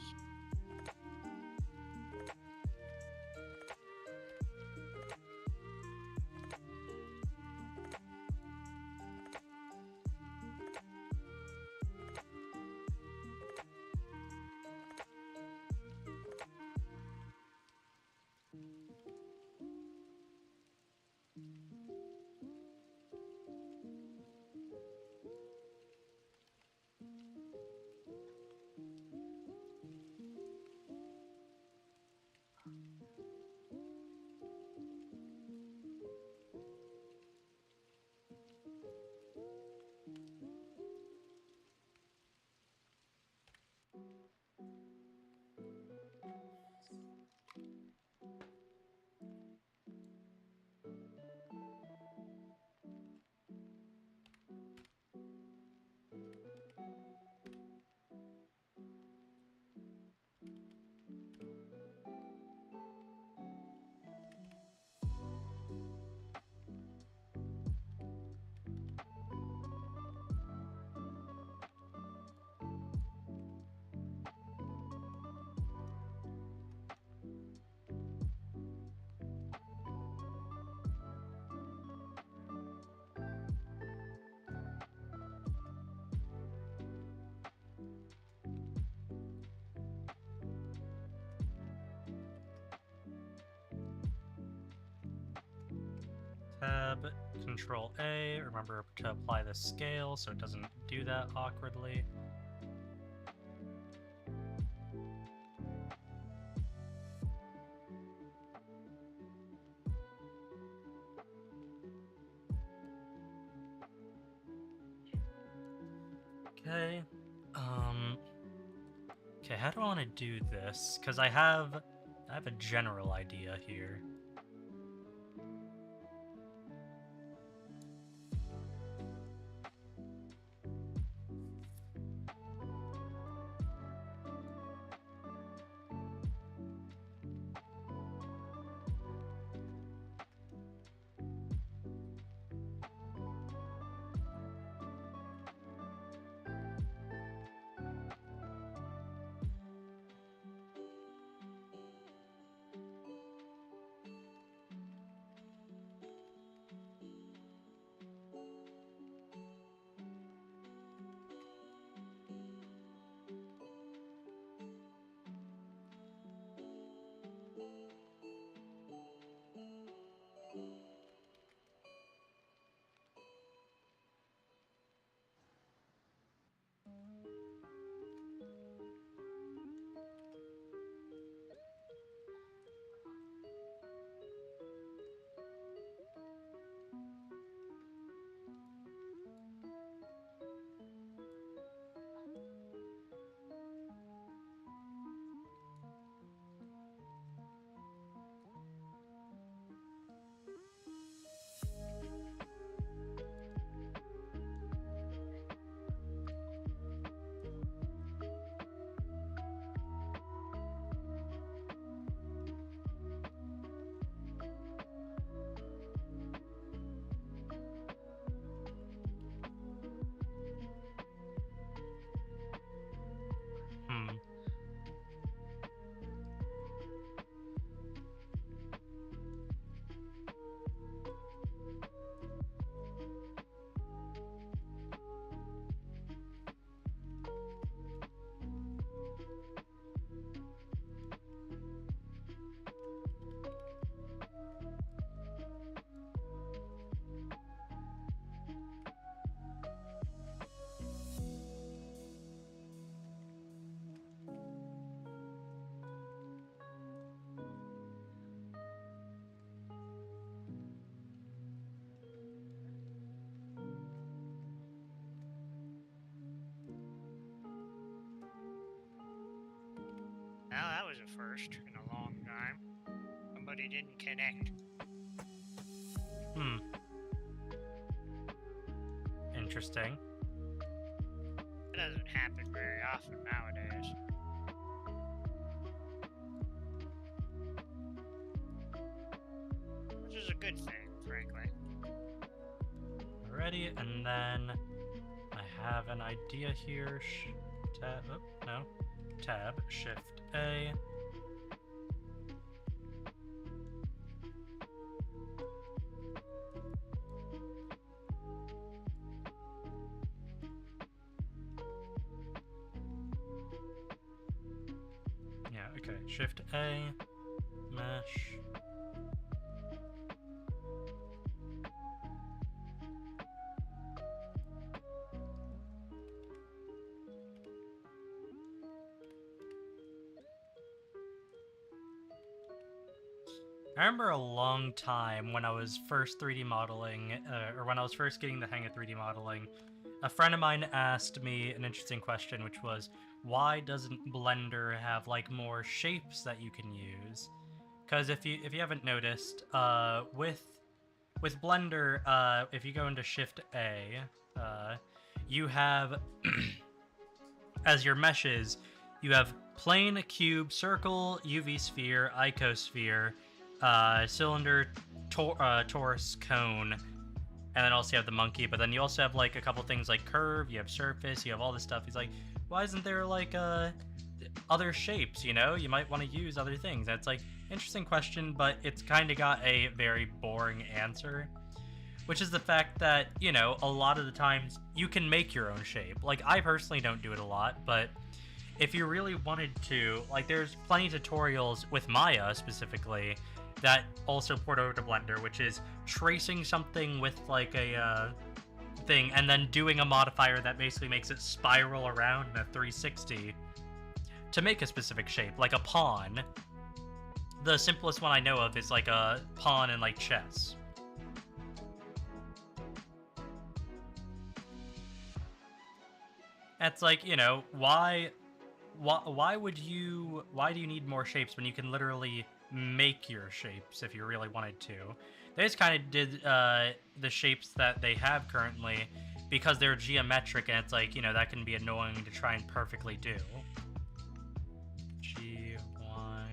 Tab, Control A. Remember to apply the scale so it doesn't do that awkwardly. Okay. Okay, how do I want to do this? Because I have a general idea here. was a first in a long time. Somebody didn't connect. Interesting. It doesn't happen very often nowadays. Which is a good thing, frankly. Alrighty, and then I have an idea here. Tab, oh, no. Tab, Shift A. Yeah, okay. Shift A, mesh. I remember a long time when I was first 3D modeling, or when I was first getting the hang of 3D modeling, a friend of mine asked me an interesting question, which was, why doesn't Blender have like more shapes that you can use? Because if you haven't noticed, with Blender, if you go into Shift A, you have as your meshes, you have plane, cube, circle, UV sphere, icosphere, cylinder, torus, cone, and then also you have the monkey. But then you also have like a couple things like curve, you have surface, you have all this stuff. He's like, why isn't there like other shapes? You know, you might want to use other things. That's like interesting question, but it's kind of got a very boring answer, which is the fact that, you know, a lot of the times you can make your own shape. Like, I personally don't do it a lot, but if you really wanted to, like, there's plenty of tutorials with Maya specifically that also port over to Blender, which is tracing something with like a thing and then doing a modifier that basically makes it spiral around in a 360 to make a specific shape, like a pawn. The simplest one I know of is like a pawn in like chess. It's like, you know, why do you need more shapes when you can literally make your shapes if you really wanted to? They just kind of did the shapes that they have currently because they're geometric, and it's like, you know, that can be annoying to try and perfectly do. G, Y.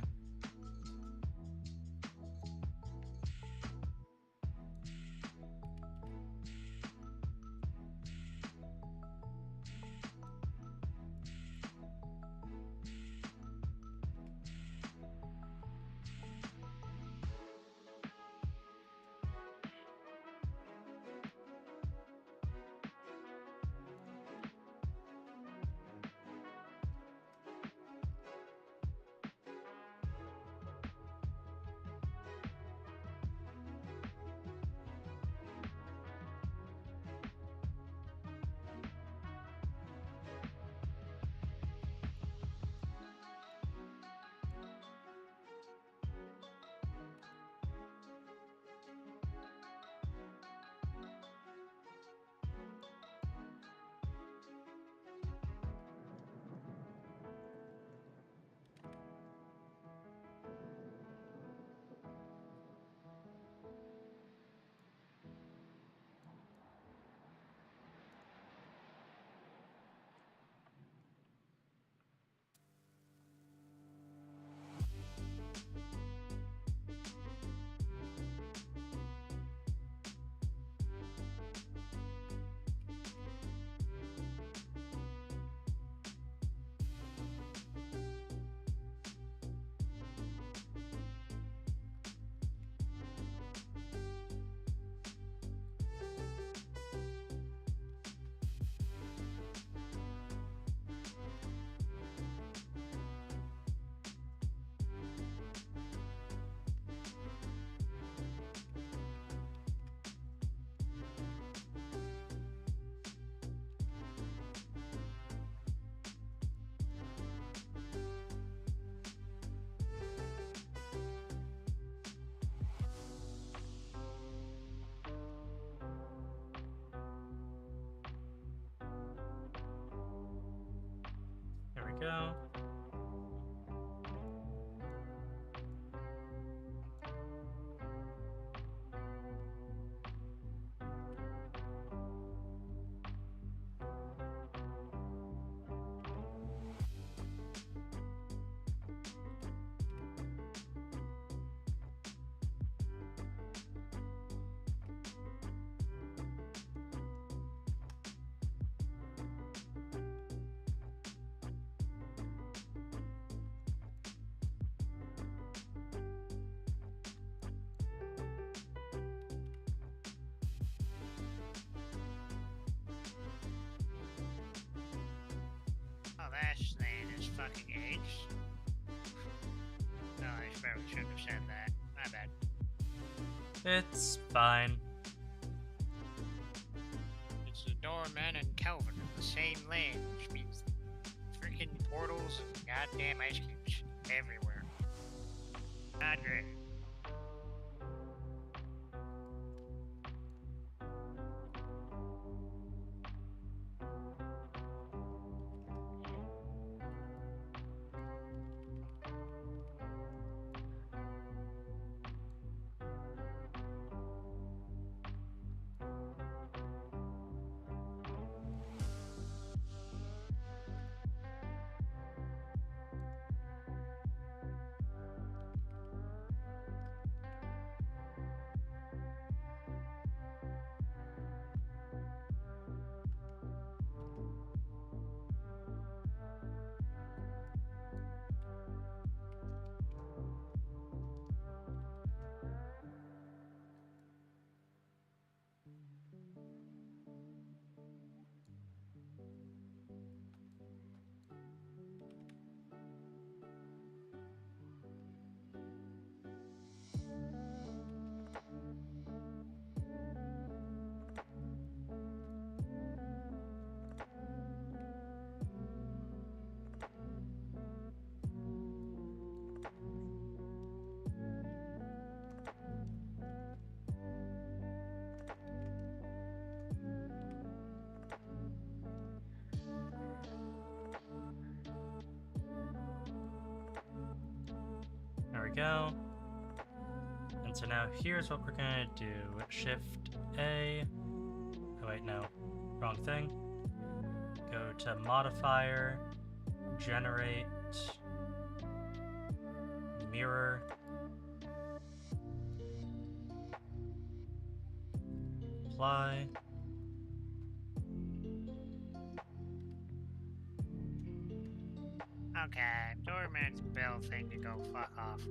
There we go. last land is fucking aged. No, I probably shouldn't have said that. My bad. It's fine. It's the Doorman and Kelvin in the same land, which means freaking portals and goddamn ice cubes everywhere. Not great. There we go. And so now here's what we're gonna do. Shift A. Oh wait, no. Wrong thing. Go to modifier, generate, mirror, apply. Okay, Doorman's bill thing to go fuck off.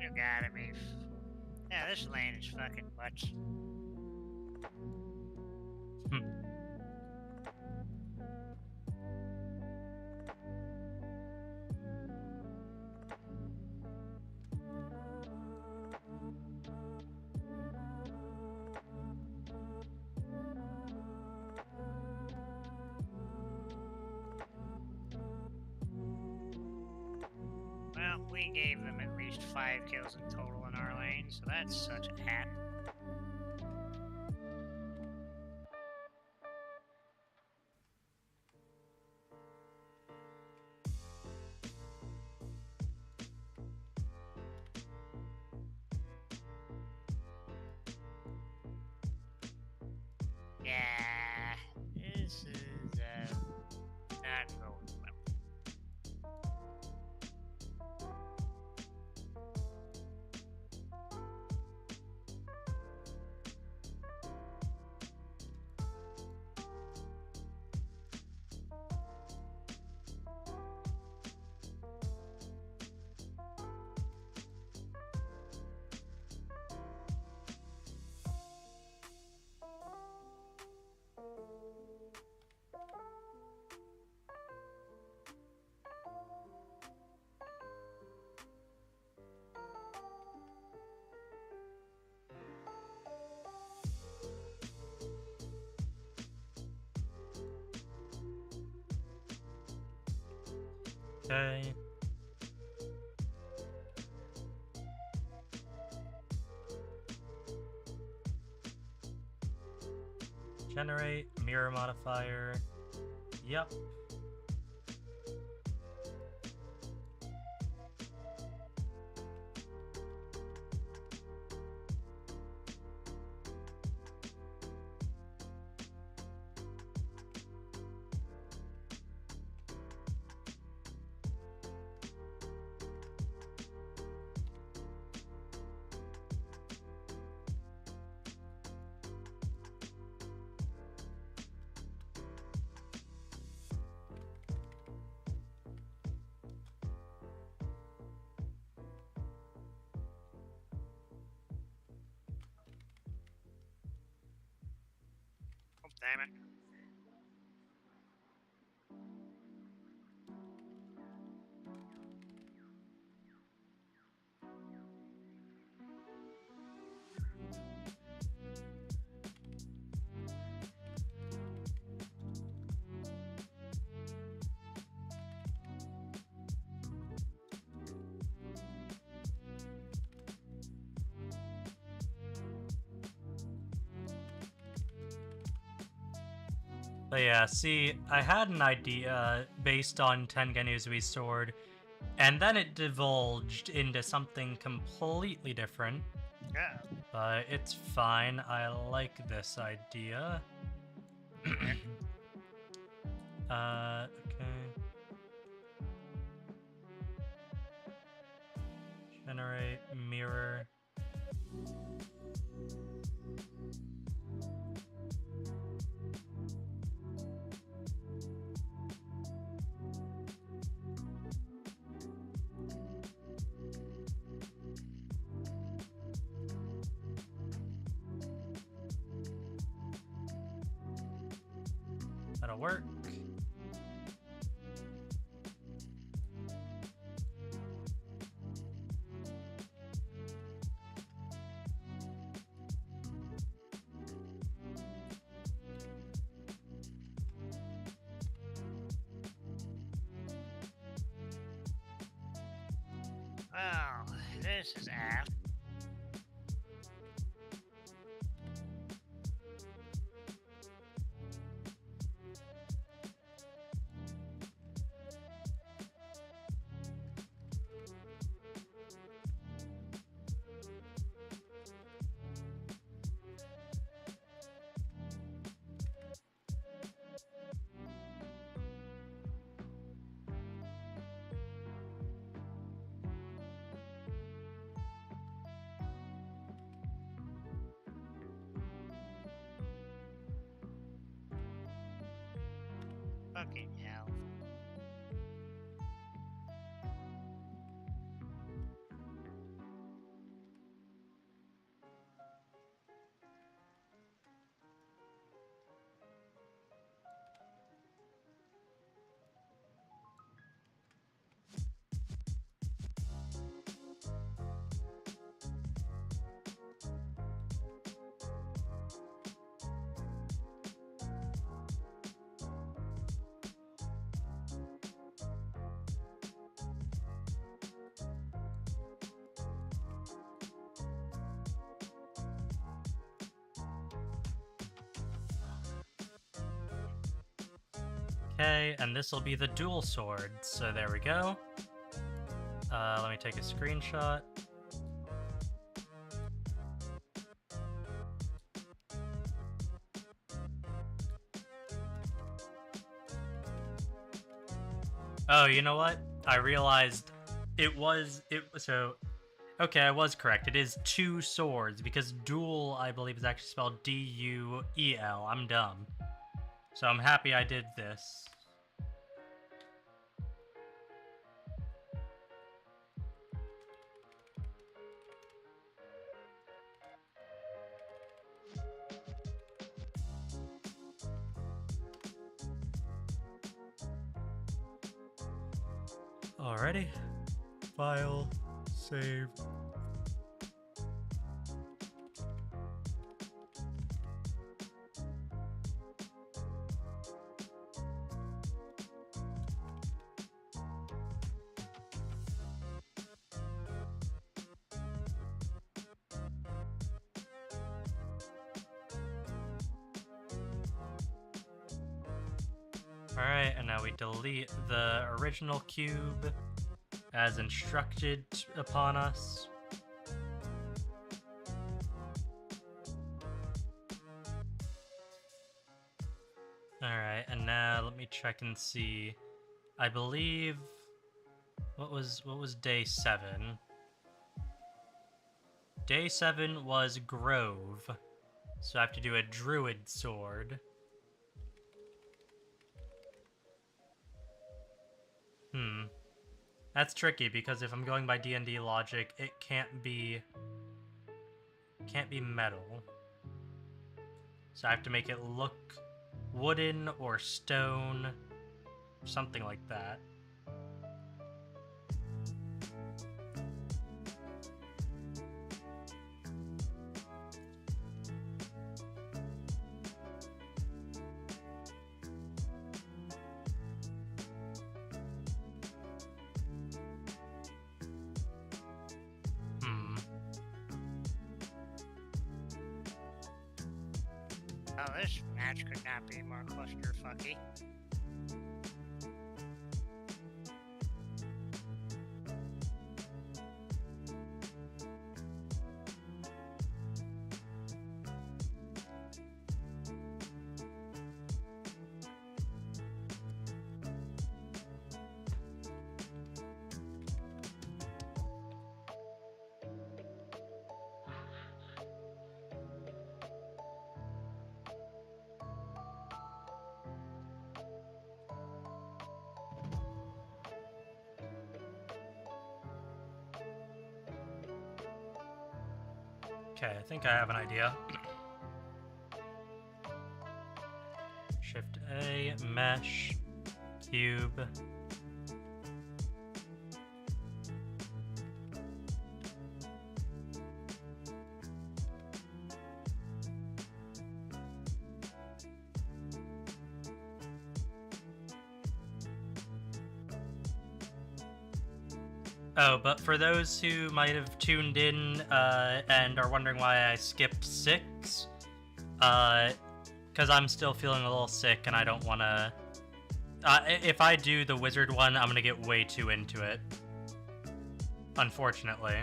You gotta be. Yeah, this land is fucking butts. Well, we gave them at least 5 kills in total in our lane, so that's such a hat. Yeah, this is not going well. Okay. Generate, mirror modifier. Yep. damn it. But yeah, see, I had an idea based on Tengen Uzui's sword, and then it divulged into something completely different. Yeah. But it's fine, I like this idea. Okay. Generate mirror. That'll work. Well, this is apt. Fucking hell. Okay, and this will be the dual sword. So there we go. Let me take a screenshot. Oh, you know what? I realized okay, I was correct. It is two swords because dual, I believe, is actually spelled D-U-E-L. I'm dumb. So I'm happy I did this. Alrighty. File, save. Alright, and now we delete the original cube as instructed upon us. Alright, and now let me check and see. I believe what was day 7? Day 7 was Grove. So I have to do a druid sword. That's tricky because if I'm going by D&D logic, it can't be metal. So I have to make it look wooden or stone, something like that. Oh, this match could not be more clusterfucky. Okay, I think I have an idea. Shift A, mesh, cube. Oh, but for those who might have tuned in and are wondering why I skipped 6, because I'm still feeling a little sick and I don't want to... if I do the wizard one, I'm going to get way too into it. Unfortunately.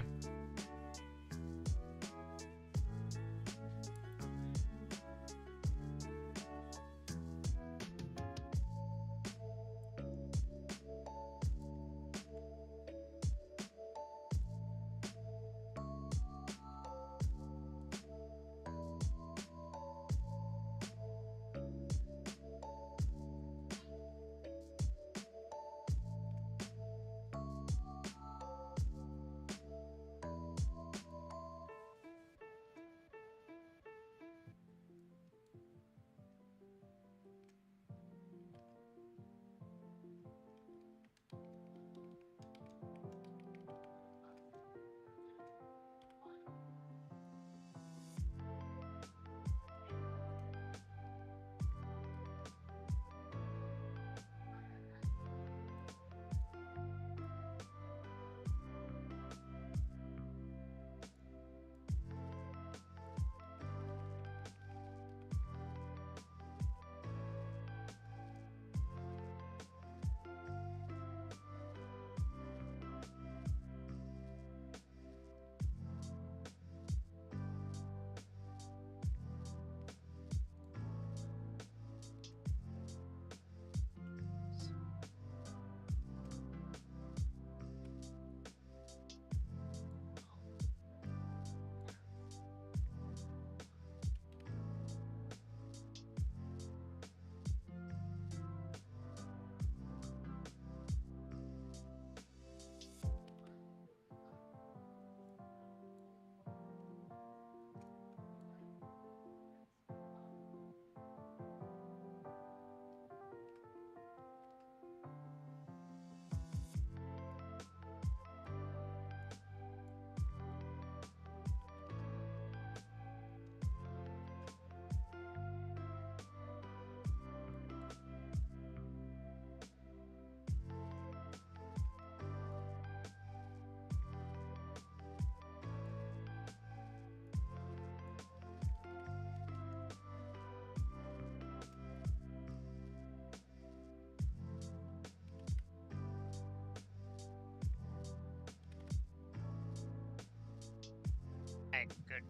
Hey, good.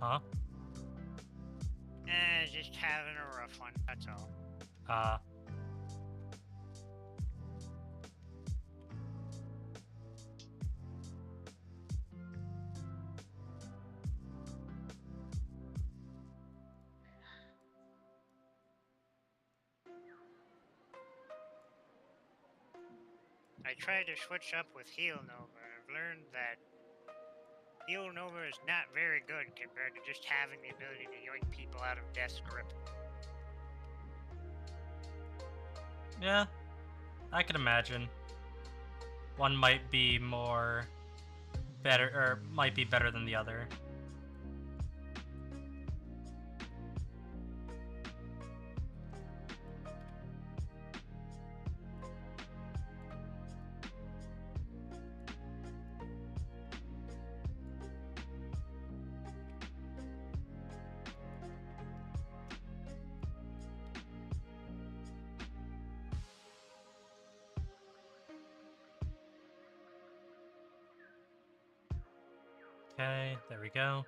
Huh? Just having a rough one, that's all. I tried to switch up with Heal Nova. I've learned that Heal Nova is not very good compared to just having the ability to yoink people out of death's grip. Yeah, I can imagine. One might be more better, or might be better than the other. Okay, there we go.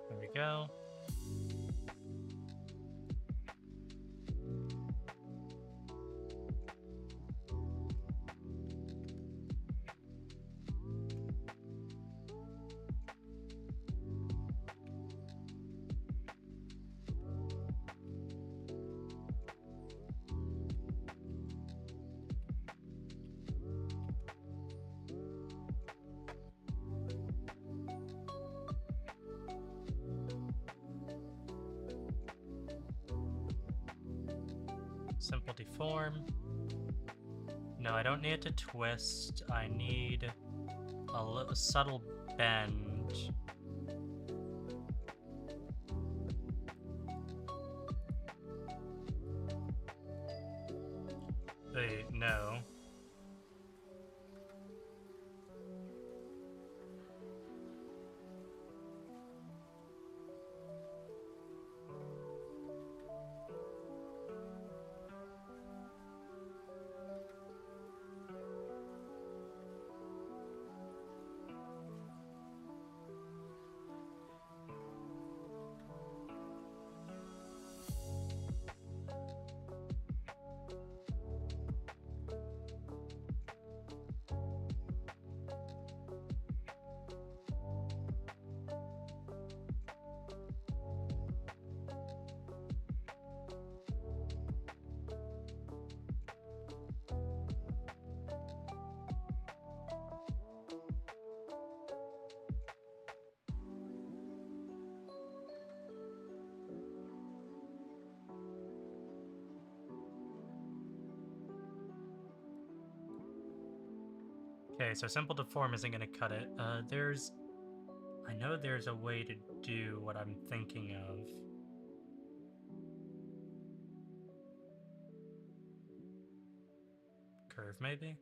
There we go. Simple deform. No, I don't need it to twist. I need a subtle bend. Wait, no. Okay, so simple deform isn't gonna cut it. I know there's a way to do what I'm thinking of. Curve, maybe?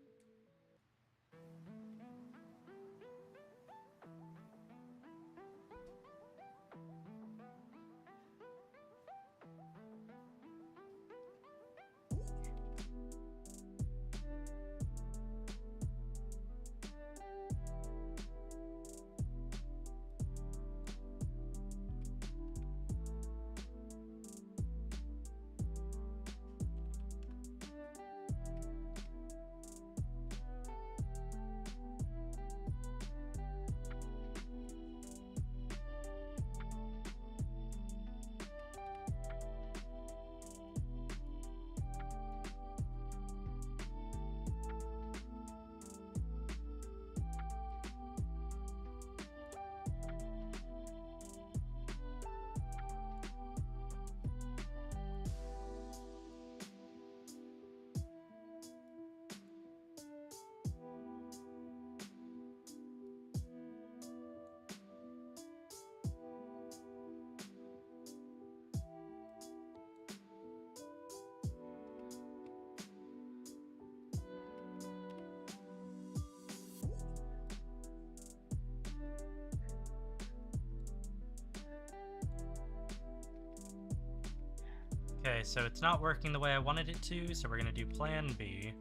Okay, so it's not working the way I wanted it to, so we're gonna do plan B.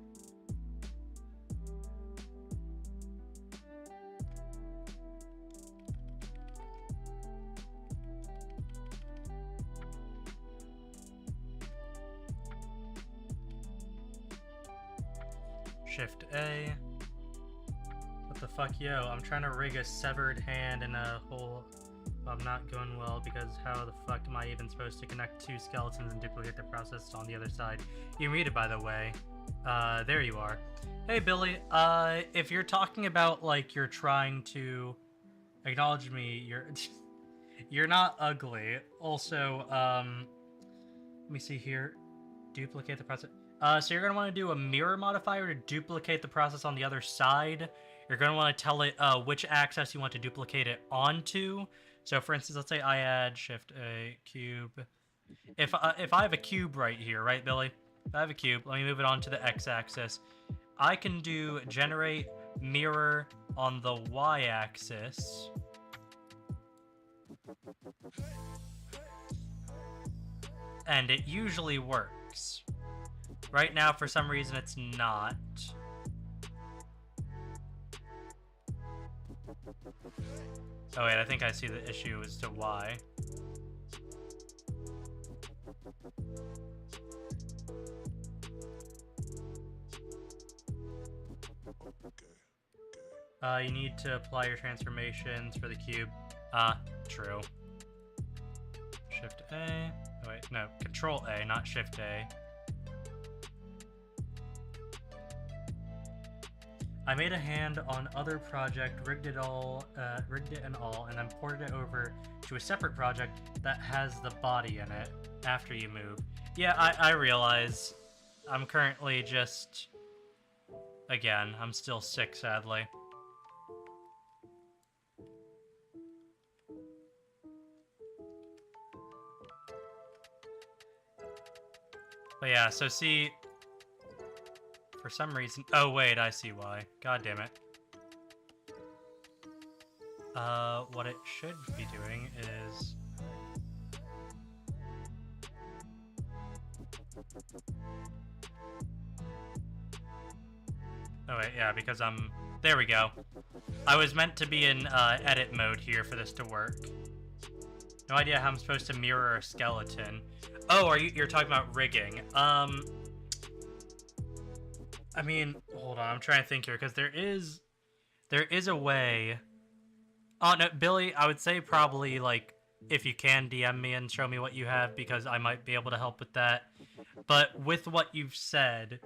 Shift A. What the fuck, yo? I'm trying to rig a severed hand in a hole. I'm not going well because how the fuck am I even supposed to connect two skeletons and duplicate the process on the other side? You muted, by the way. There you are. Hey, Billy. If you're talking about like you're trying to acknowledge me, you're not ugly. Also, let me see here. Duplicate the process. So you're gonna want to do a mirror modifier to duplicate the process on the other side. You're gonna want to tell it which axis you want to duplicate it onto. So for instance, let's say I add Shift A cube. If I have a cube right here, right, Billy? If I have a cube, let me move it onto the x-axis. I can do generate mirror on the y-axis. And it usually works. Right now, for some reason, it's not. Oh wait, I think I see the issue as to why. You need to apply your transformations for the cube. True. Shift A. Oh wait, no, Control A, not Shift A. I made a hand on other project, rigged it and all, and then ported it over to a separate project that has the body in it after you move. Yeah, I realize. I'm currently just... Again, I'm still sick, sadly. But yeah, so see... For some reason... Oh, wait, I see why. God damn it. What it should be doing is... Oh, wait, yeah, because I'm... There we go. I was meant to be in, edit mode here for this to work. No idea how I'm supposed to mirror a skeleton. Oh, you're talking about rigging. I mean, hold on, I'm trying to think here, because there is a way. Oh, no, Billy, I would say probably, like, if you can DM me and show me what you have, because I might be able to help with that. But with what you've said,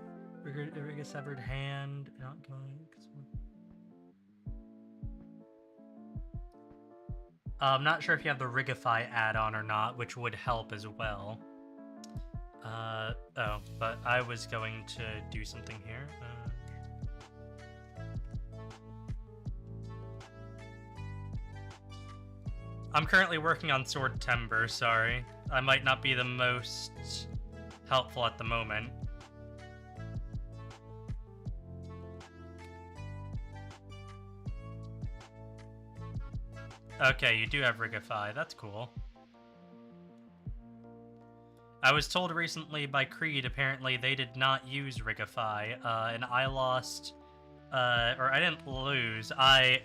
rig a severed hand, not going... I'm not sure if you have the Rigify add-on or not, which would help as well. Oh, but I was going to do something here. I'm currently working on Swordtember, sorry. I might not be the most helpful at the moment. Okay, you do have Rigify, that's cool. I was told recently by Creed, apparently they did not use Rigify, and I lost, or I didn't lose, I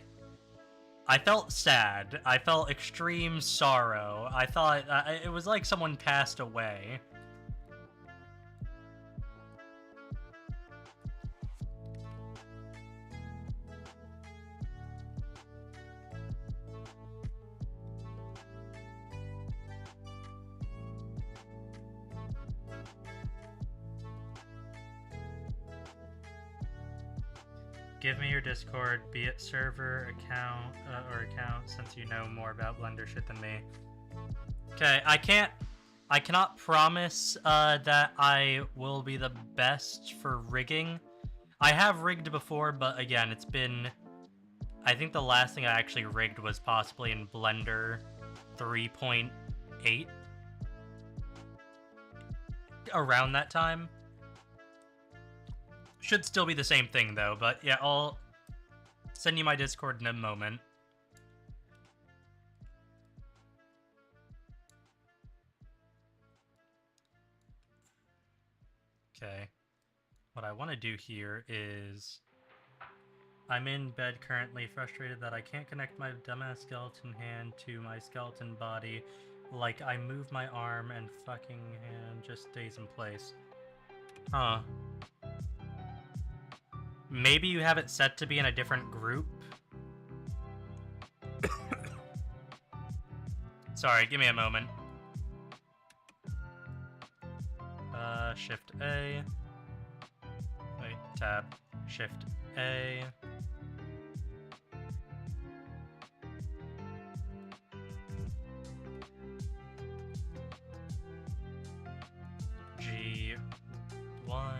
felt sad. I felt extreme sorrow. I thought, it was like someone passed away. Give me your Discord, be it server, account, since you know more about Blender shit than me. Okay, I cannot promise that I will be the best for rigging. I have rigged before, but again, it's been... I think the last thing I actually rigged was possibly in Blender 3.8. Around that time. Should still be the same thing, though, but yeah, I'll send you my Discord in a moment. Okay. What I want to do here is... I'm in bed currently, frustrated that I can't connect my dumbass skeleton hand to my skeleton body. Like, I move my arm and fucking hand just stays in place. Huh. Maybe you have it set to be in a different group? Sorry, give me a moment. Shift A. Wait, tab. Shift A. G. Y.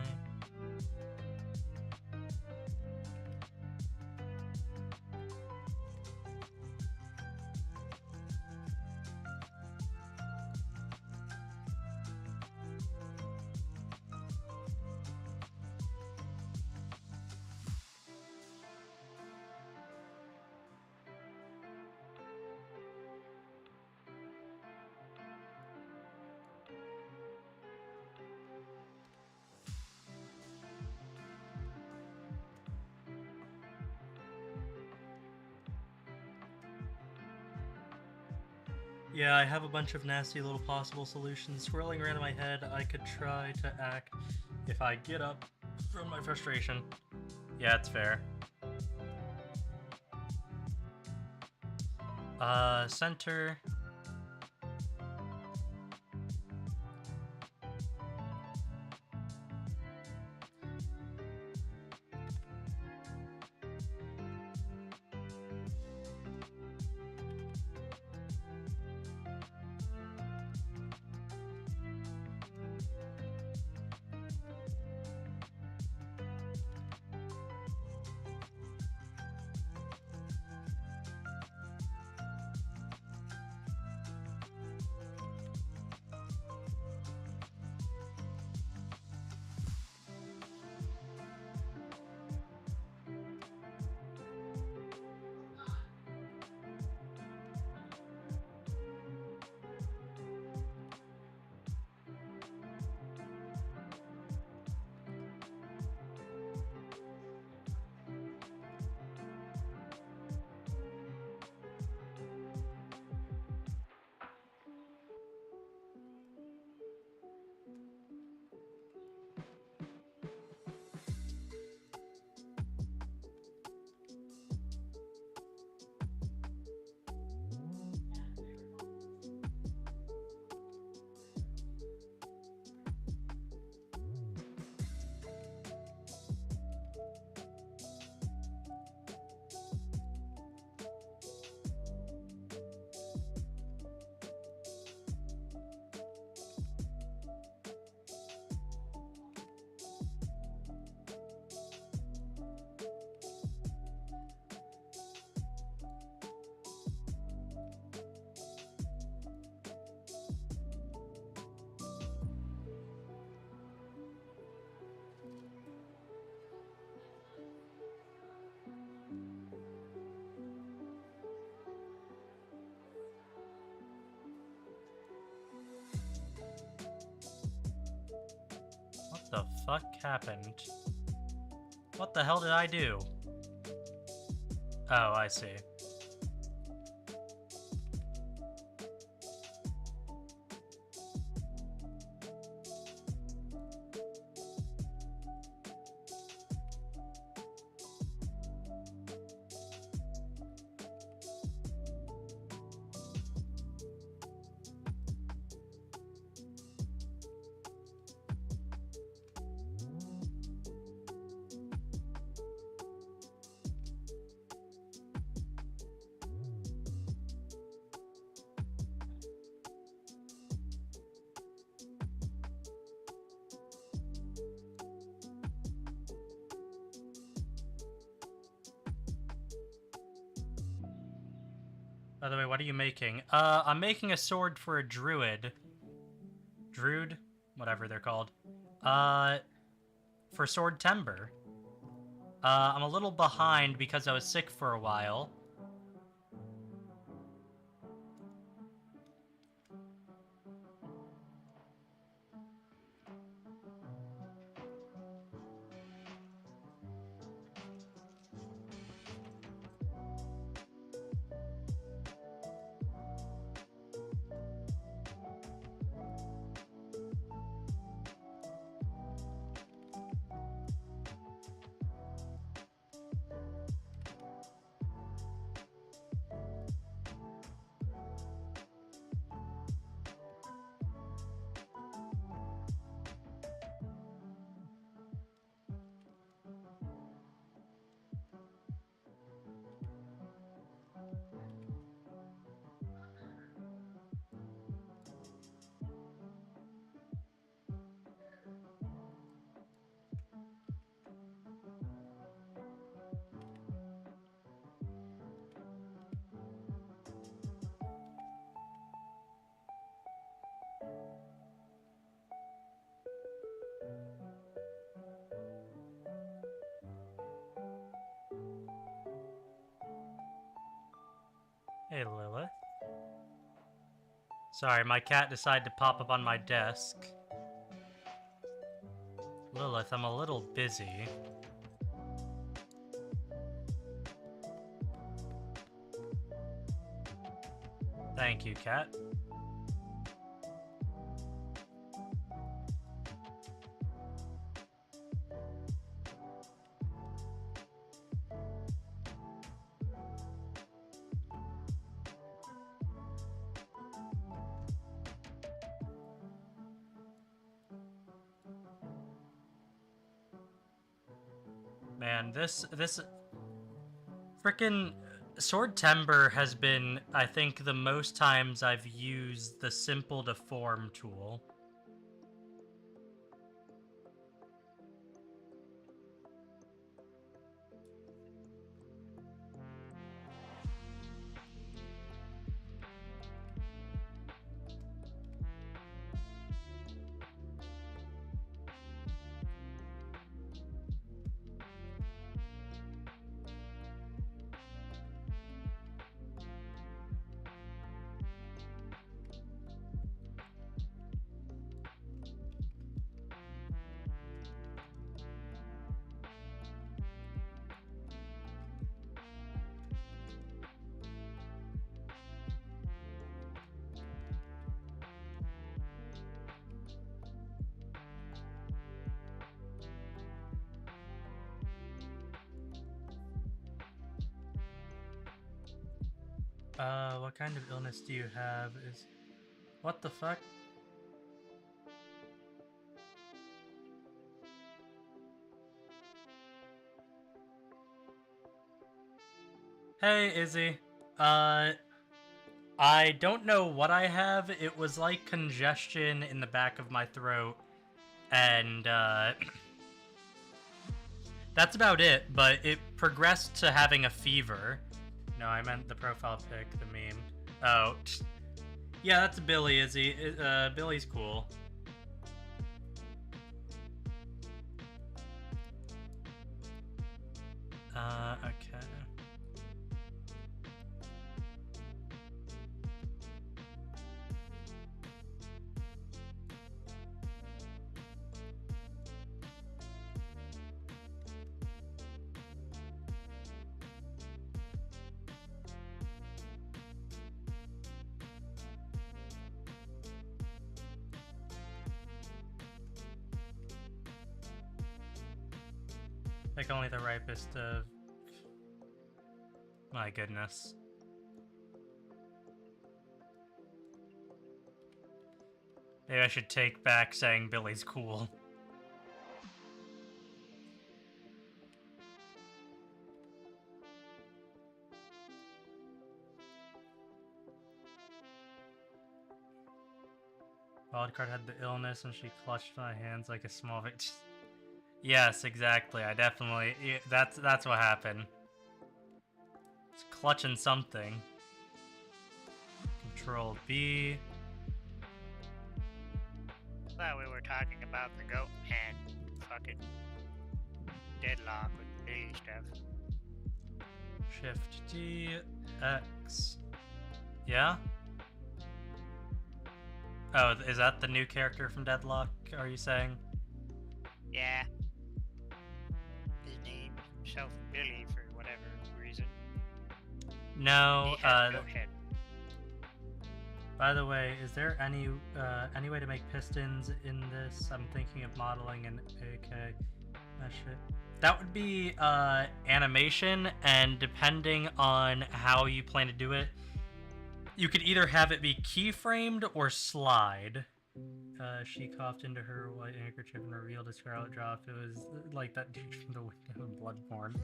Yeah, I have a bunch of nasty little possible solutions swirling around in my head. I could try to act if I get up from my frustration. Yeah, it's fair. Center. What the fuck happened? What the hell did I do? Oh, I see. By the way, what are you making? I'm making a sword for a druid. Druid? Whatever they're called. For Swordtember. I'm a little behind because I was sick for a while. Hey, Lilith. Sorry, my cat decided to pop up on my desk. Lilith, I'm a little busy. Thank you, cat. Man, this frickin' Swordtember has been, I think, the most times I've used the simple to form tool. What kind of illness do you have? What the fuck? Hey, Izzy. I don't know what I have. It was like congestion in the back of my throat, and, that's about it, but it progressed to having a fever. No, I meant the profile pic, the meme. Oh. Yeah, that's Billy, Izzy. Billy's cool. Okay. Like only the ripest of... My goodness. Maybe I should take back saying Billy's cool. Wildcard had the illness and she clutched my hands like a small bitch. Yes, exactly. I definitely... That's what happened. It's clutching something. Control B. Thought we were talking about the goat and fucking deadlock with Billy stuff. Shift D. X. Yeah? Oh, is that the new character from Deadlock, are you saying? Yeah. His name himself Billy for whatever reason. No, He has a goat head. By the way, is there any way to make pistons in this? I'm thinking of modeling an AK. That shit. That would be animation, and depending on how you plan to do it, you could either have it be keyframed or slide. She coughed into her white handkerchief and revealed a scarlet drop. It was like that dude from the window in Bloodborne.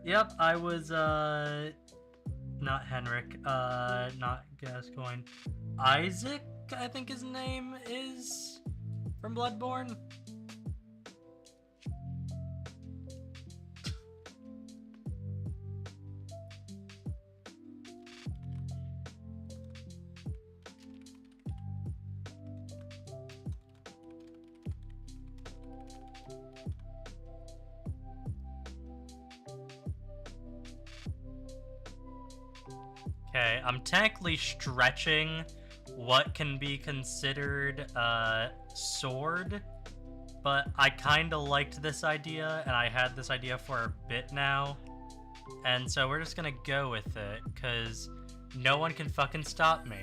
Yep, I was not Henrik, not Gascoigne. Isaac, I think his name is, from Bloodborne. Okay, I'm technically stretching what can be considered a sword, but I kind of liked this idea, and I had this idea for a bit now, and so we're just gonna go with it, because no one can fucking stop me.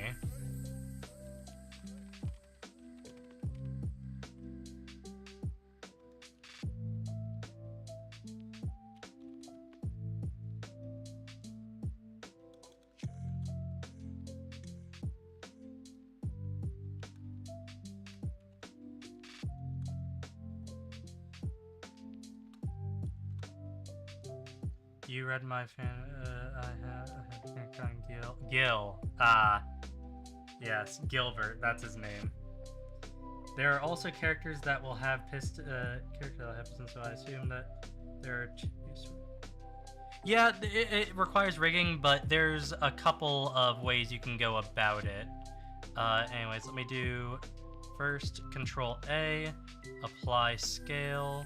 You read my fan. I have Gil. Yes, Gilbert. That's his name. There are also characters that will have pistons, so I assume that there are two. Yeah, it requires rigging, but there's a couple of ways you can go about it. Anyways, let me do first Control A, apply scale.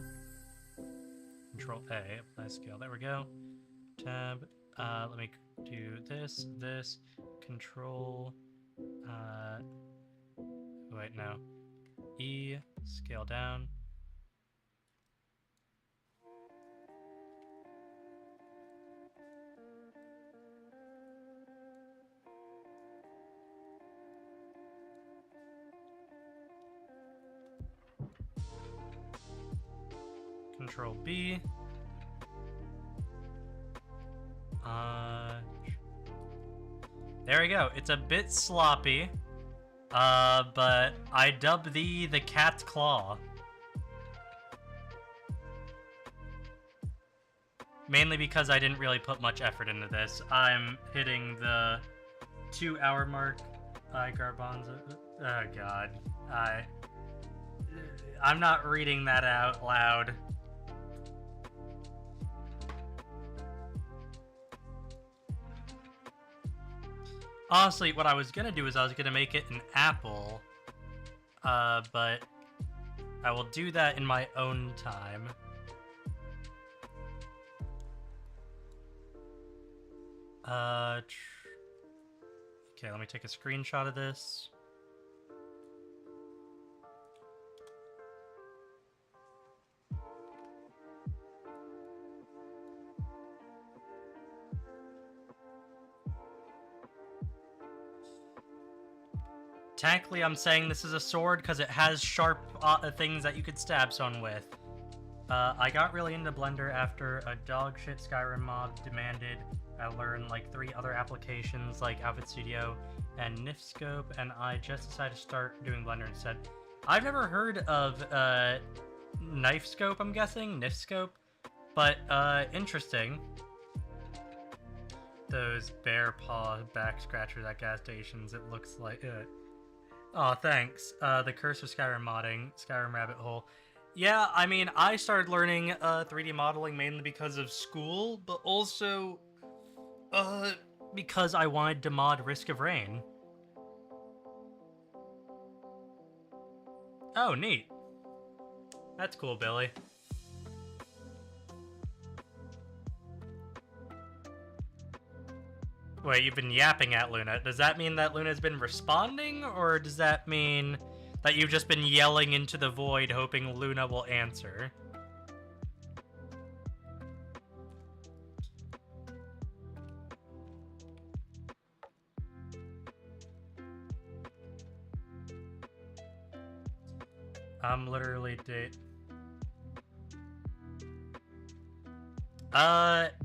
Control A, apply scale. There we go. Tab. Let me do this, Control. Wait, no. E, scale down. Control B. There we go. It's a bit sloppy, but I dub thee the cat's claw. Mainly because I didn't really put much effort into this. I'm hitting the 2-hour mark. Garbanzo. Oh god. I'm not reading that out loud. Honestly, what I was gonna do is I was gonna make it an apple, but I will do that in my own time. Okay, let me take a screenshot of this. Technically, I'm saying this is a sword because it has sharp things that you could stab someone with. I got really into Blender after a dog shit Skyrim mod demanded I learn like 3 other applications like Outfit Studio and Nifscope, and I just decided to start doing Blender instead. I've never heard of Knifescope, I'm guessing? Nifscope? But, interesting. Those bear paw back scratchers at gas stations, it looks like... Oh, thanks. The Curse of Skyrim modding, Skyrim Rabbit Hole. Yeah, I mean, I started learning 3D modeling mainly because of school, but also because I wanted to mod Risk of Rain. Oh, neat. That's cool, Billy. Wait, you've been yapping at Luna. Does that mean that Luna's been responding, or does that mean that you've just been yelling into the void hoping Luna will answer? I'm literally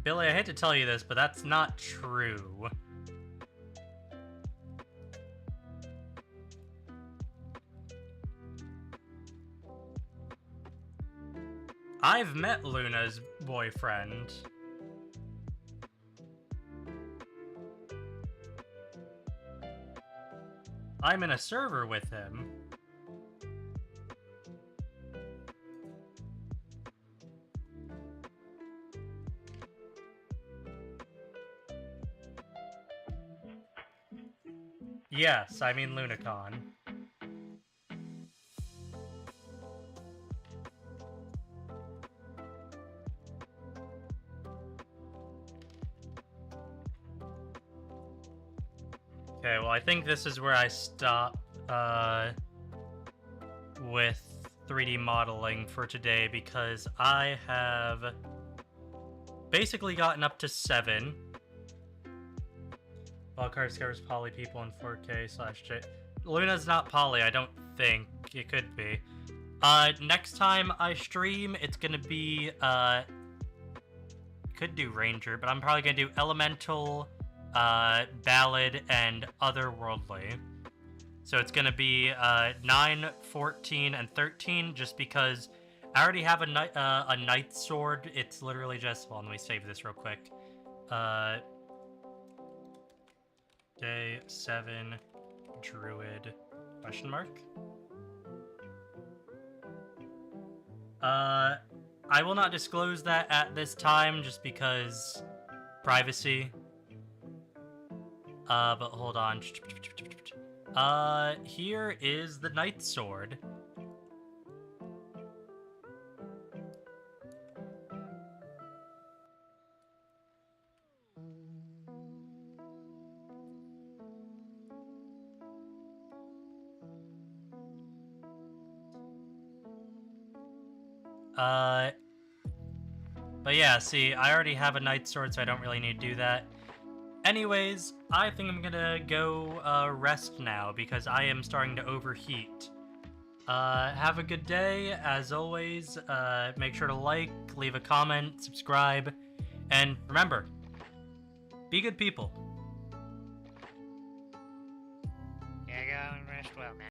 Billy, I hate to tell you this, but that's not true. I've met Luna's boyfriend. I'm in a server with him. Yes, I mean Lunacon. I think this is where I stop with 3D modeling for today because I have basically gotten up to 7. Wildcard scares poly people in 4K/J. Luna's not poly, I don't think. It could be. Next time I stream, it's gonna be, could do Ranger, but I'm probably gonna do Elemental, Ballad, and Otherworldly. So it's gonna be, 9, 14, and 13, just because I already have a Knight Sword. It's literally just, well, let me save this real quick. Day 7, Druid, question mark? I will not disclose that at this time, just because privacy. But hold on. Here is the Knight Sword. But yeah, see, I already have a Knight Sword, so I don't really need to do that. Anyways, I think I'm gonna go rest now, because I am starting to overheat. Have a good day, as always. Make sure to like, leave a comment, subscribe, and remember, be good people. Yeah, go and rest well, man.